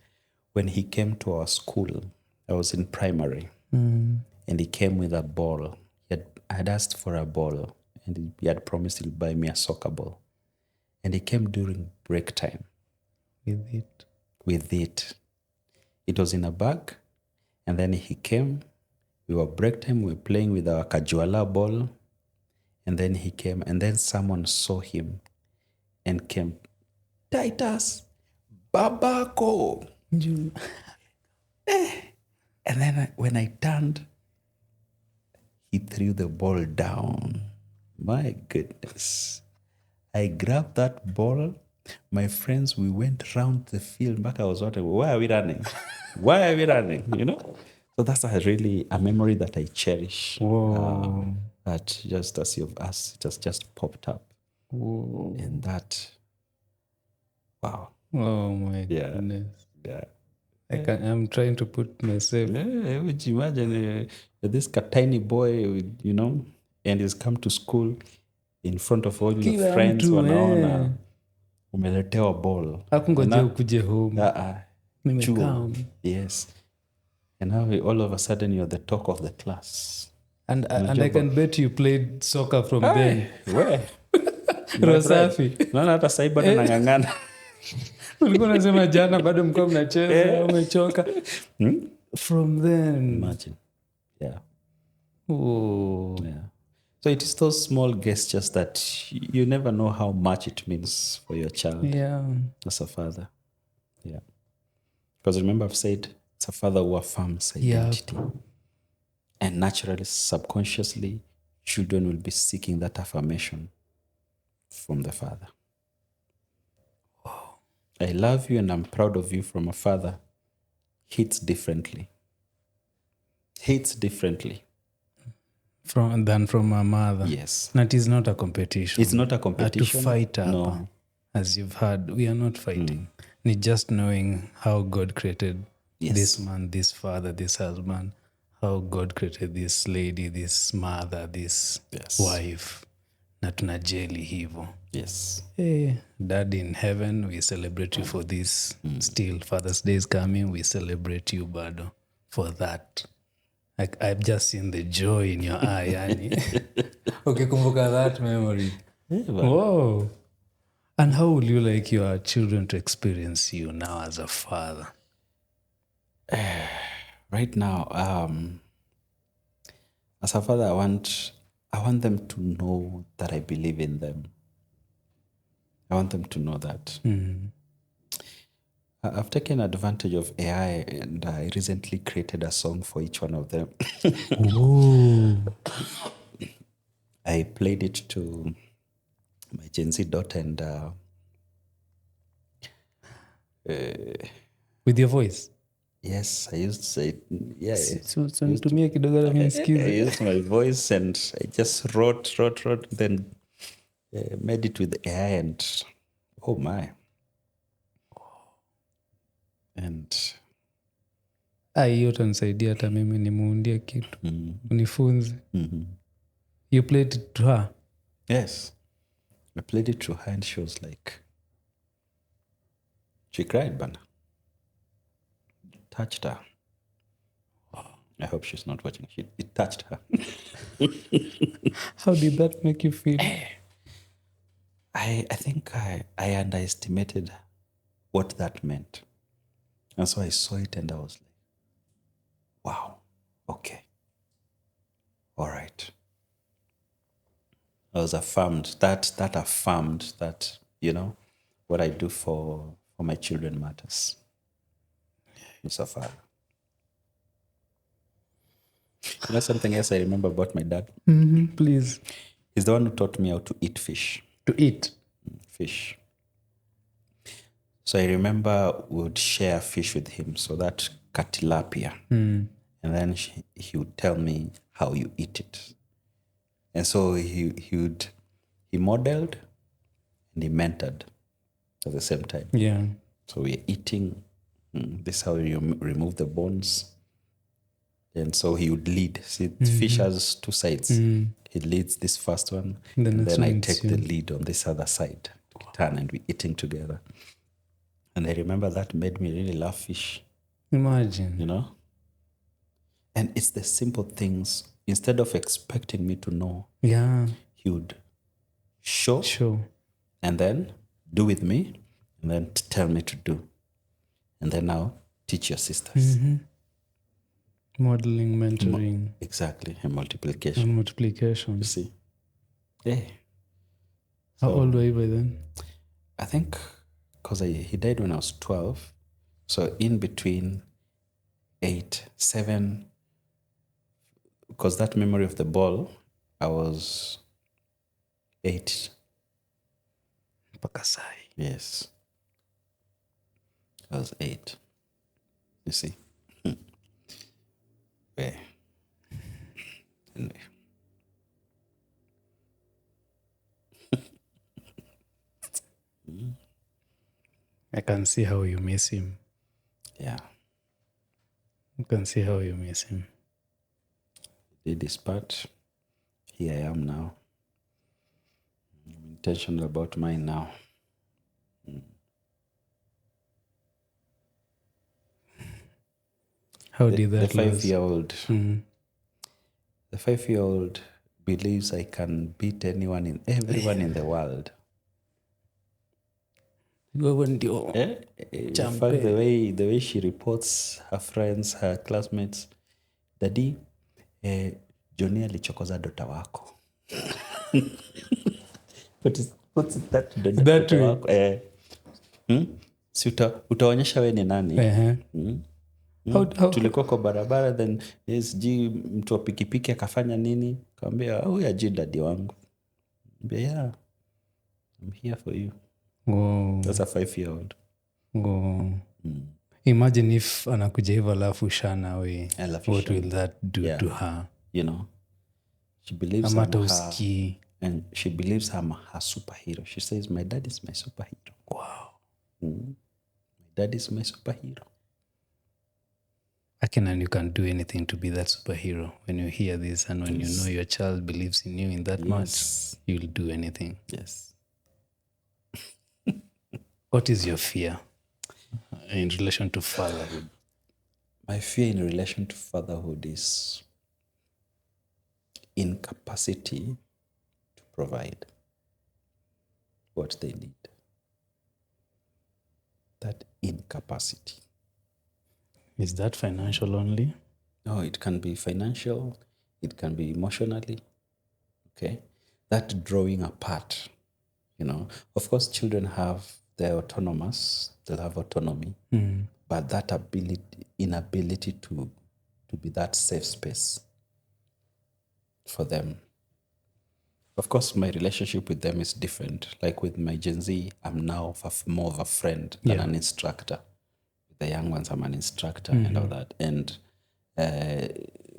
when he came to our school. I was in primary. And he came with a ball. I had asked for a ball. And he had promised he'll buy me a soccer ball. And he came during break time. With it. It was in a bag. And then he came. We were break time. We were playing with our Kajuala ball. And then he came, and then someone saw him and came, Titus, Babako. And then when I turned, he threw the ball down. My goodness. I grabbed that ball. My friends, we went round the field. Back, I was wondering, why are we running? Why are we running? You know? So that's really a memory that I cherish. Whoa. That just as you've asked, it has just popped up. Whoa. And that, wow. Oh my Yeah. goodness. Yeah. I'm trying to put myself. Yeah, would you imagine this tiny boy, you know, and he's come to school in front of all your Kila friends, mtu, wanaona umeletewa ball. Hakungoja ukuje home. Nimekaa. Chuo. Yes. And now all of a sudden you're the talk of the class. And I can bet you played soccer from then. Where? Rosafi. Naona hata sasa bado nang'ang'ana. Ulikuwa unasema jana bado mko mnacheza, umechoka. From then. Imagine. Yeah. Oh. Yeah. So it is those small gestures that you never know how much it means for your child. Yeah. As a father. Yeah. Because remember I've said it's a father who affirms identity. Yeah. And naturally, subconsciously, children will be seeking that affirmation from the father. Wow. I love you and I'm proud of you from a father hits differently. Hits differently. Than from a mother. Yes. That is not a competition. It's not a competition. To fight up. No. As you've heard, we are not fighting. It's just knowing how God created this man, this father, this husband, how God created this lady, this mother, this wife. Na tunajeli hivyo. Yes. Hey, Dad in heaven, we celebrate you for this. Still, Father's Day is coming, we celebrate you, Bado, for that. Like, I've just seen the joy in your eye, Yani. Okay, kumbuka that memory. Yeah, Whoa. And how would you like your children to experience you now as a father? Right now, as a father, I want them to know that I believe in them. I want them to know that. I've taken advantage of AI and I recently created a song for each one of them. I played it to my Gen Z daughter and with your voice? Yes, I used to say, yeah. So nitumie kidogo na nisikize. I used my voice and I just wrote, then made it with AI and oh my. And hiyo utanisaidia hata mimi nimuundie kitu. Unifunze. You played it to her? Yes. I played it to her and she was like, she cried, Bana. Touched her. I hope she's not watching. It touched her. How did that make you feel? I think I underestimated what that meant. And so I saw it and I was like, wow, okay. All right. I was affirmed. That affirmed that, you know, what I do for my children matters. It's a father. You know something else I remember about my dad? Please. He's the one who taught me how to eat fish. To eat? Fish. So I remember we would share fish with him. So that tilapia. And then he would tell me how you eat it. And so he modeled and he mentored at the same time. Yeah. So we're eating. This is how you remove the bones. And so he would lead. See, fish has two sides. He leads this first one. And then I take the lead on this other side. We turn and we're eating together. And I remember that made me really love fish. Imagine. You know? And it's the simple things. Instead of expecting me to know, he would show. And then do with me. And then tell me to do. And then now teach your sisters. Modeling, mentoring. Exactly. And multiplication. And multiplication. You see? Yeah. How old were you by then? I think because he died when I was 12. So in between 8, 7, because that memory of the ball, I was 8. Pakasai. Yes. I was 8. You see? Yeah. Anyway. I can see how you miss him. Yeah. I can see how you miss him. Did his part. Here I am now. I'm intentional about mine now. How The did that lose? 5-year-old. Mm. The 5-year-old believes I can beat everyone in the world. Wewe ndio In champe. fact, the way she reports her friends, her classmates, Daddy, Johnny alichokoza dota wako. What's that That dota way. wako? Si utaonyesha we ni nani? Tulikuwa kwa barabara, then sijui mtu wa pikipiki akafanya nini, kawambia huyu ajui dadi wangu. Yeah, I'm here for you. Wow. That's a 5-year-old. Wow. Imagine if anakuja hivyo alafu shana we. What will that do to her? You know, she believes Amata I'm her, uski. and she believes I'm her superhero. She says, my dad is my superhero. Wow. My dad is my superhero. And you can do anything to be that superhero. When you hear this and when you know your child believes in you in that much, you'll do anything. Yes. What is your fear in relation to fatherhood? My fear in relation to fatherhood is incapacity to provide what they need. That incapacity. Is that financial only? No, it can be financial. It can be emotionally. Okay. That drawing apart, you know. Of course, children they're autonomous. They'll have autonomy. But that inability to be that safe space for them. Of course, my relationship with them is different. Like with my Gen Z, I'm now more of a friend than an instructor. With the young ones, I'm an instructor and all that. And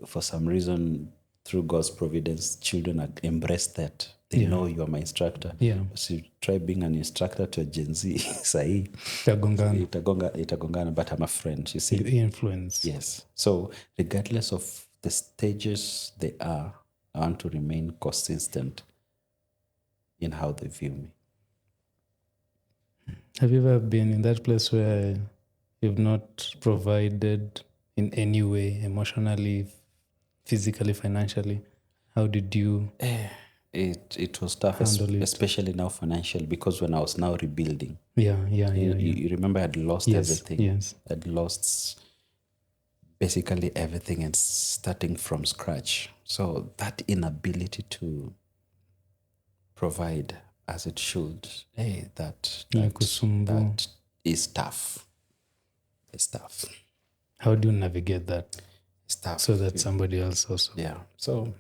for some reason, through God's providence, children embrace that. They know you are my instructor. Yeah. So you try being an instructor to a Gen Z, sahi, itagongana, but I'm a friend, you see. You influence. Yes. So regardless of the stages they are, I want to remain consistent in how they view me. Have you ever been in that place where you've not provided in any way, emotionally, physically, financially? How did you It was tough, especially now financially, because when I was now rebuilding. You remember I had lost everything. Yes. I'd lost basically everything and starting from scratch. So that inability to provide as it should, that is tough. It's tough. How do you navigate that? It's tough. So that somebody else also. Yeah. So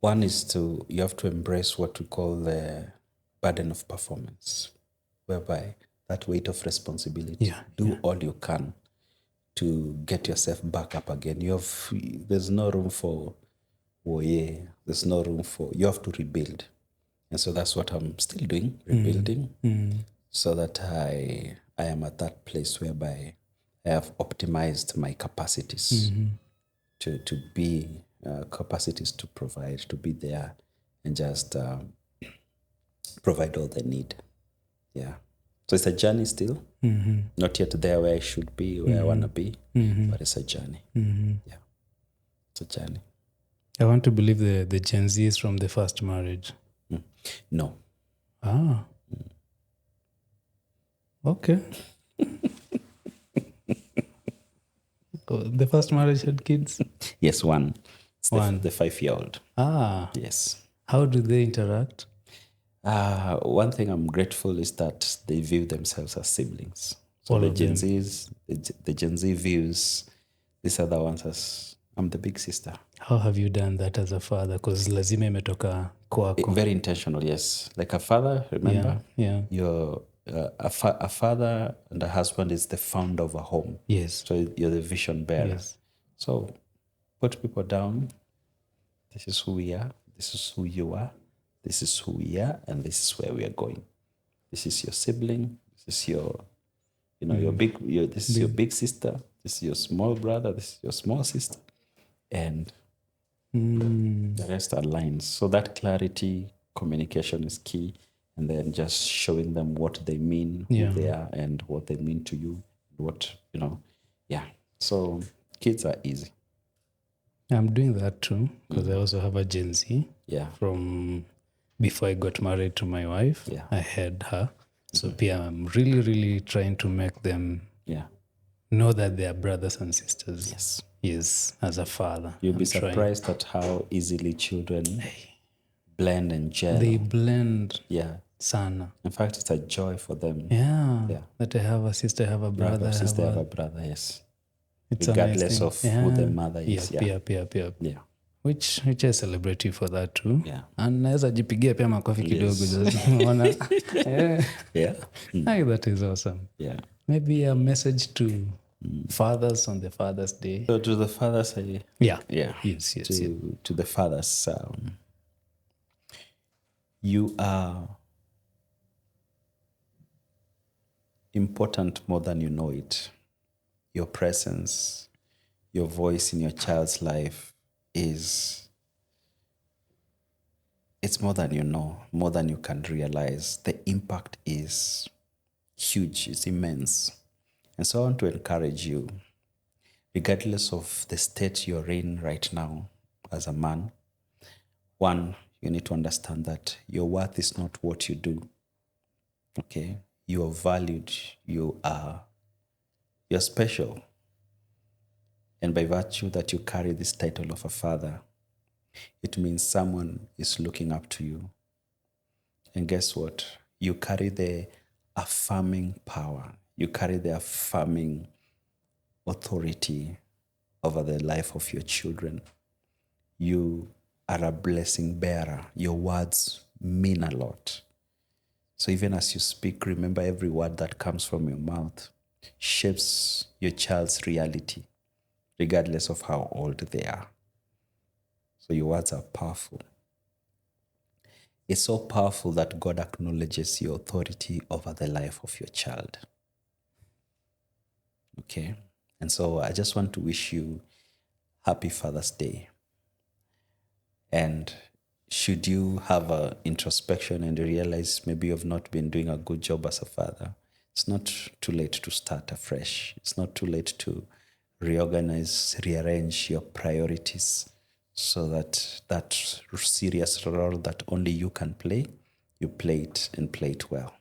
one is you have to embrace what we call the burden of performance, whereby that weight of responsibility. Do all you can to get yourself back up again. There's no room for there's no room for, you have to rebuild. And so that's what I'm still doing, rebuilding, so that I am at that place whereby I have optimized my capacities to be, capacities to provide, to be there and just provide all they need. Yeah. So it's a journey still. Not yet there where I should be, where I want to be, but it's a journey. Yeah. It's a journey. I want to believe the Gen Z is from the first marriage. No. Okay. The first marriage had kids? Yes, one. It's One. the 5-year-old. Ah. Yes. How do they interact? One thing I'm grateful is that they view themselves as siblings. So All the of Gen them. Zs, the Gen Z views these other ones as I'm the big sister. How have you done that as a father? Because lazima imetoka kwako. Very intentional, yes. Like a father, remember? Yeah. You're a father and a husband is the founder of a home. Yes. So you're the vision bearer. Yes. So put people down. This is who we are. This is who you are. This is who we are, and this is where we are going. This is your sibling. This is your, this is your big sister. This is your small brother. This is your small sister, and the rest are lines. So that clarity, communication is key, and then just showing them what they mean, who they are, and what they mean to you. What yeah. So kids are easy. I'm doing that too because I also have a Gen Z. Yeah. From before I got married to my wife, Yeah. I had her. So Pia, I'm really, really trying to make them know that they are brothers and sisters. Yes. Yes, as a father. You'll be surprised at how easily children blend and gel. They blend sana. In fact, it's a joy for them. Yeah. That I have a sister, I have a brother. I have a brother, yes. It's regardless a of who their mother is. Yeah. Which I celebrate you for that too. Yeah. And naweza jipigia pia makofi kidogo. Unaona? That is awesome. Yeah. Maybe a message to fathers on the Father's Day. So to the fathers, Yes. To the fathers, you are important more than you know it. Your presence, your voice in your child's life it's more than you know, more than you can realize. The impact is huge, it's immense. And so I want to encourage you, regardless of the state you're in right now as a man, one, you need to understand that your worth is not what you do. Okay? You are valued, you're special. And by virtue that you carry this title of a father, it means someone is looking up to you. And guess what? You carry the affirming power. You carry the affirming authority over the life of your children. You are a blessing bearer. Your words mean a lot. So even as you speak, remember every word that comes from your mouth shapes your child's reality, regardless of how old they are. So your words are powerful. It's so powerful that God acknowledges your authority over the life of your child. Okay? And so I just want to wish you happy Father's Day. And should you have an introspection and realize maybe you've not been doing a good job as a father, it's not too late to start afresh. It's not too late to reorganize, rearrange your priorities so that that serious role that only you can play, you play it and play it well.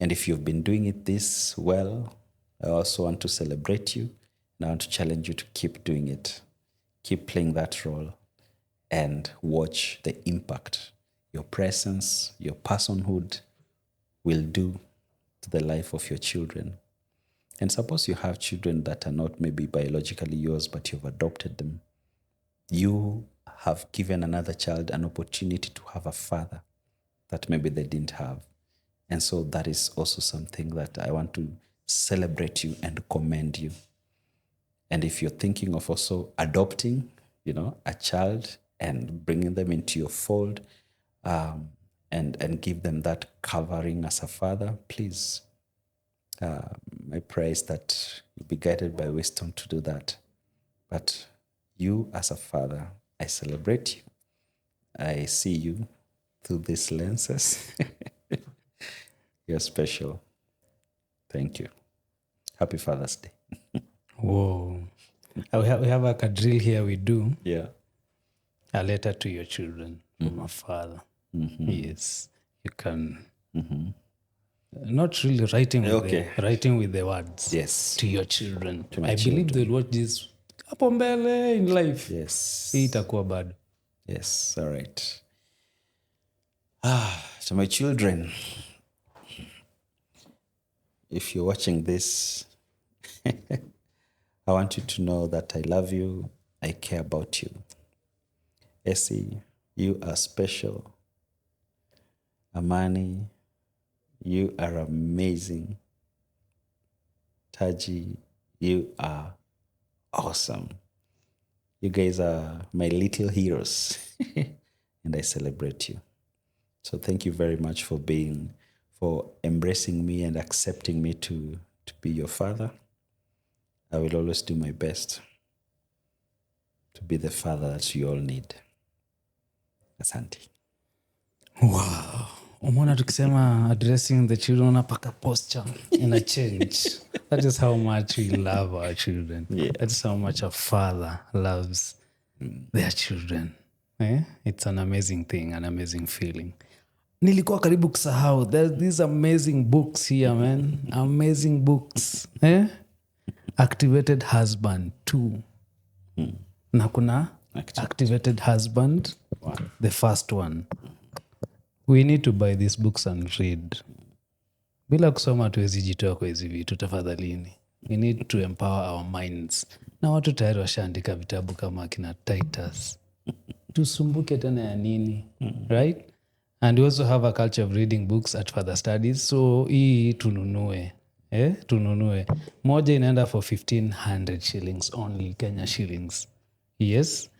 And if you've been doing it this well, I also want to celebrate you and I want to challenge you to keep doing it. Keep playing that role and watch the impact your presence, your personhood will do to the life of your children. And suppose you have children that are not maybe biologically yours, but you've adopted them. You have given another child an opportunity to have a father that maybe they didn't have. And so that is also something that I want to celebrate you and commend you. And if you're thinking of also adopting, a child and bringing them into your fold and give them that covering as a father, please, my prayer is that you'll be guided by wisdom to do that. But you as a father, I celebrate you. I see you through these lenses. You're special. Thank you. Happy Father's Day. Whoa. We have like a drill here we do. Yeah. A letter to your children from a father. Mm-hmm. Yes. You can... Mm-hmm. Not really writing with the words. Yes. To your children. I believe they'll watch this hapo mbele in life. Yes. Itakuwa bad. Yes. All right. To my children, if you're watching this, I want you to know that I love you. I care about you. Essie, you are special. Amani, you are amazing. Taji, you are awesome. You guys are my little heroes, and I celebrate you. So thank you very much for embracing me and accepting me to be your father. I will always do my best to be the father that you all need. Asante. Wow. Umeona tukisema addressing the children unapaka posture in a change. That is how much we love our children. Yeah. That is how much a father loves their children. It's an amazing thing, an amazing feeling. Nilikuwa karibu kusahau. There's these amazing books here, man. Amazing books. Activated Husband 2. Na kuna Activated Husband, the first one. We need to buy these books and read. Bila kusoma tuwezi jitoa kwa hizi vitu tafadhalini. We need to empower our minds. Na watu tayari washaandika vitabu kama kina Titus. Tusumbuke tena ya nini? Right? And we also have a culture of reading books at further studies. So hii tununue. Tununue. Moja inaenda for 1,500 shillings only, Kenya shillings. Yes?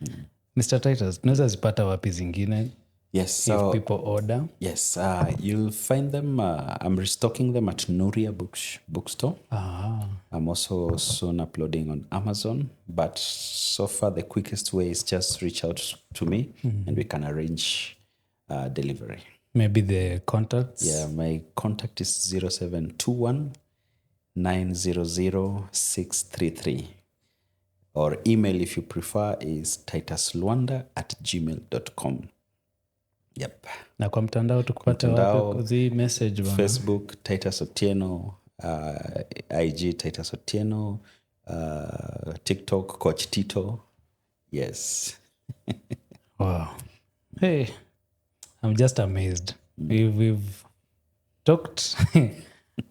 Mr. Titus, tunaweza zipata wapi zingine? Yes. If people order. Yes, you'll find them. I'm restocking them at Nuria Bookstore. I'm also soon uploading on Amazon. But so far, the quickest way is just reach out to me and we can arrange delivery. Maybe the contacts? Yeah, my contact is 0721 900 633. Or email, if you prefer, is tituslwanda@gmail.com. Yep. Na kwa mtandao tukupata wapi kuzi message bana? Facebook, Titus Otieno, IG, Titus Otieno, TikTok, Coach Tito. Yes. Wow. Hey, I'm just amazed. We've talked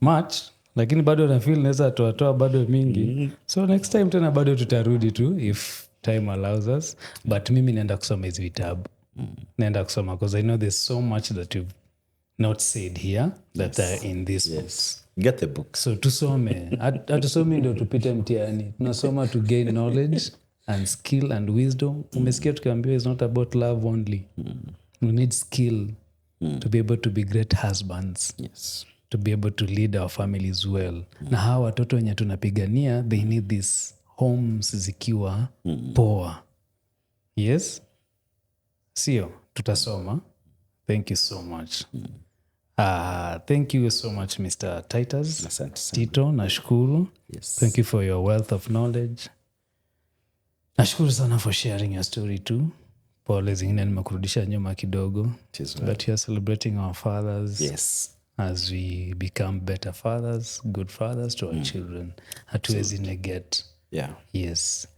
much, lakini bado na feel naweza toa bado mingi. So next time tena bado tutarudi tu if time allows us. But mimi naenda kusoma hizi vitabu. Naenda kusoma because I know there's so much that you've not said here that are in these books. Get the book. So tusome. Hatusomi ndio tupite mtihani. Tunasoma to gain knowledge and skill and wisdom. Umesikia tukiambiwa it's not about love only. We need skill to be able to be great husbands. Yes. To be able to lead our families well. Na hawa watoto wenye tunapigania, they need these homes zikiwa poa. Yes? Sio, tutasoma. Thank you so much. Thank you so much, Mr. Titus. Asante sana. Tito, nashukuru. Yes. Thank you for your wealth of knowledge. Nashukuru sana for sharing your story too. Pole zingine nimekurudisha nyuma kidogo. But you are celebrating our fathers. Yes. As we become better fathers, good fathers to our children. Hatuwezi negate. Yeah. Yes.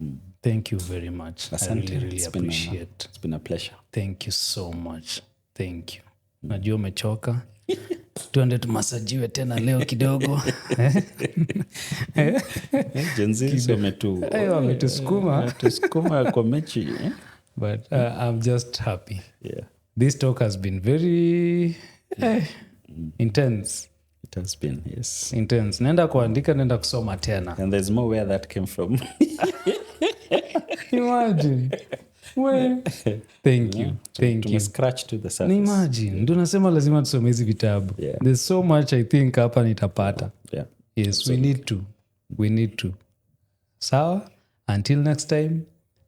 Thank you very much. Asante. I really appreciate. It's been a pleasure. Thank you so much. Thank you. Najua umechoka. Tuende tumasajiwe tena leo kidogo. Jenzi wametusukuma. Tusukuma kwa mechi. But I'm just happy. Yeah. This talk has been very intense. It has been, yes. Intense. Nenda kuandika, nenda kusoma tena. And there's more where that came from. Imagine. Well, thank you. Thank you. Scratch to the surface. Imagine. Ndio nasema lazima tusome hizi vitabu. Yeah. There's so much I think hapa nitapata. Yeah. Yes, we need to. We need to. Sawa? Until next time,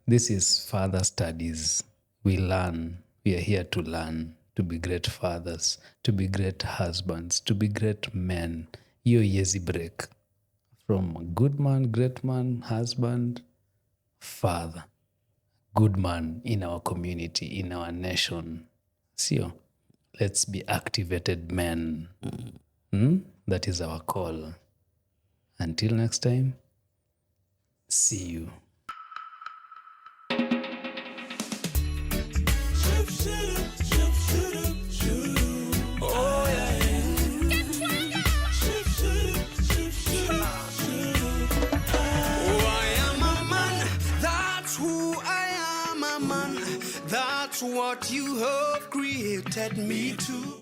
this is Father Studies. We learn. We are here to learn. To be great fathers. To be great husbands. To be great men. Hiyo yezi break. From good man, great man, husband, father. Good man in our community, in our nation. Sio? Let's be activated men. That is our call. Until next time, see you. Shoot, shoot, shoot, shoot, shoot. what you have created me to.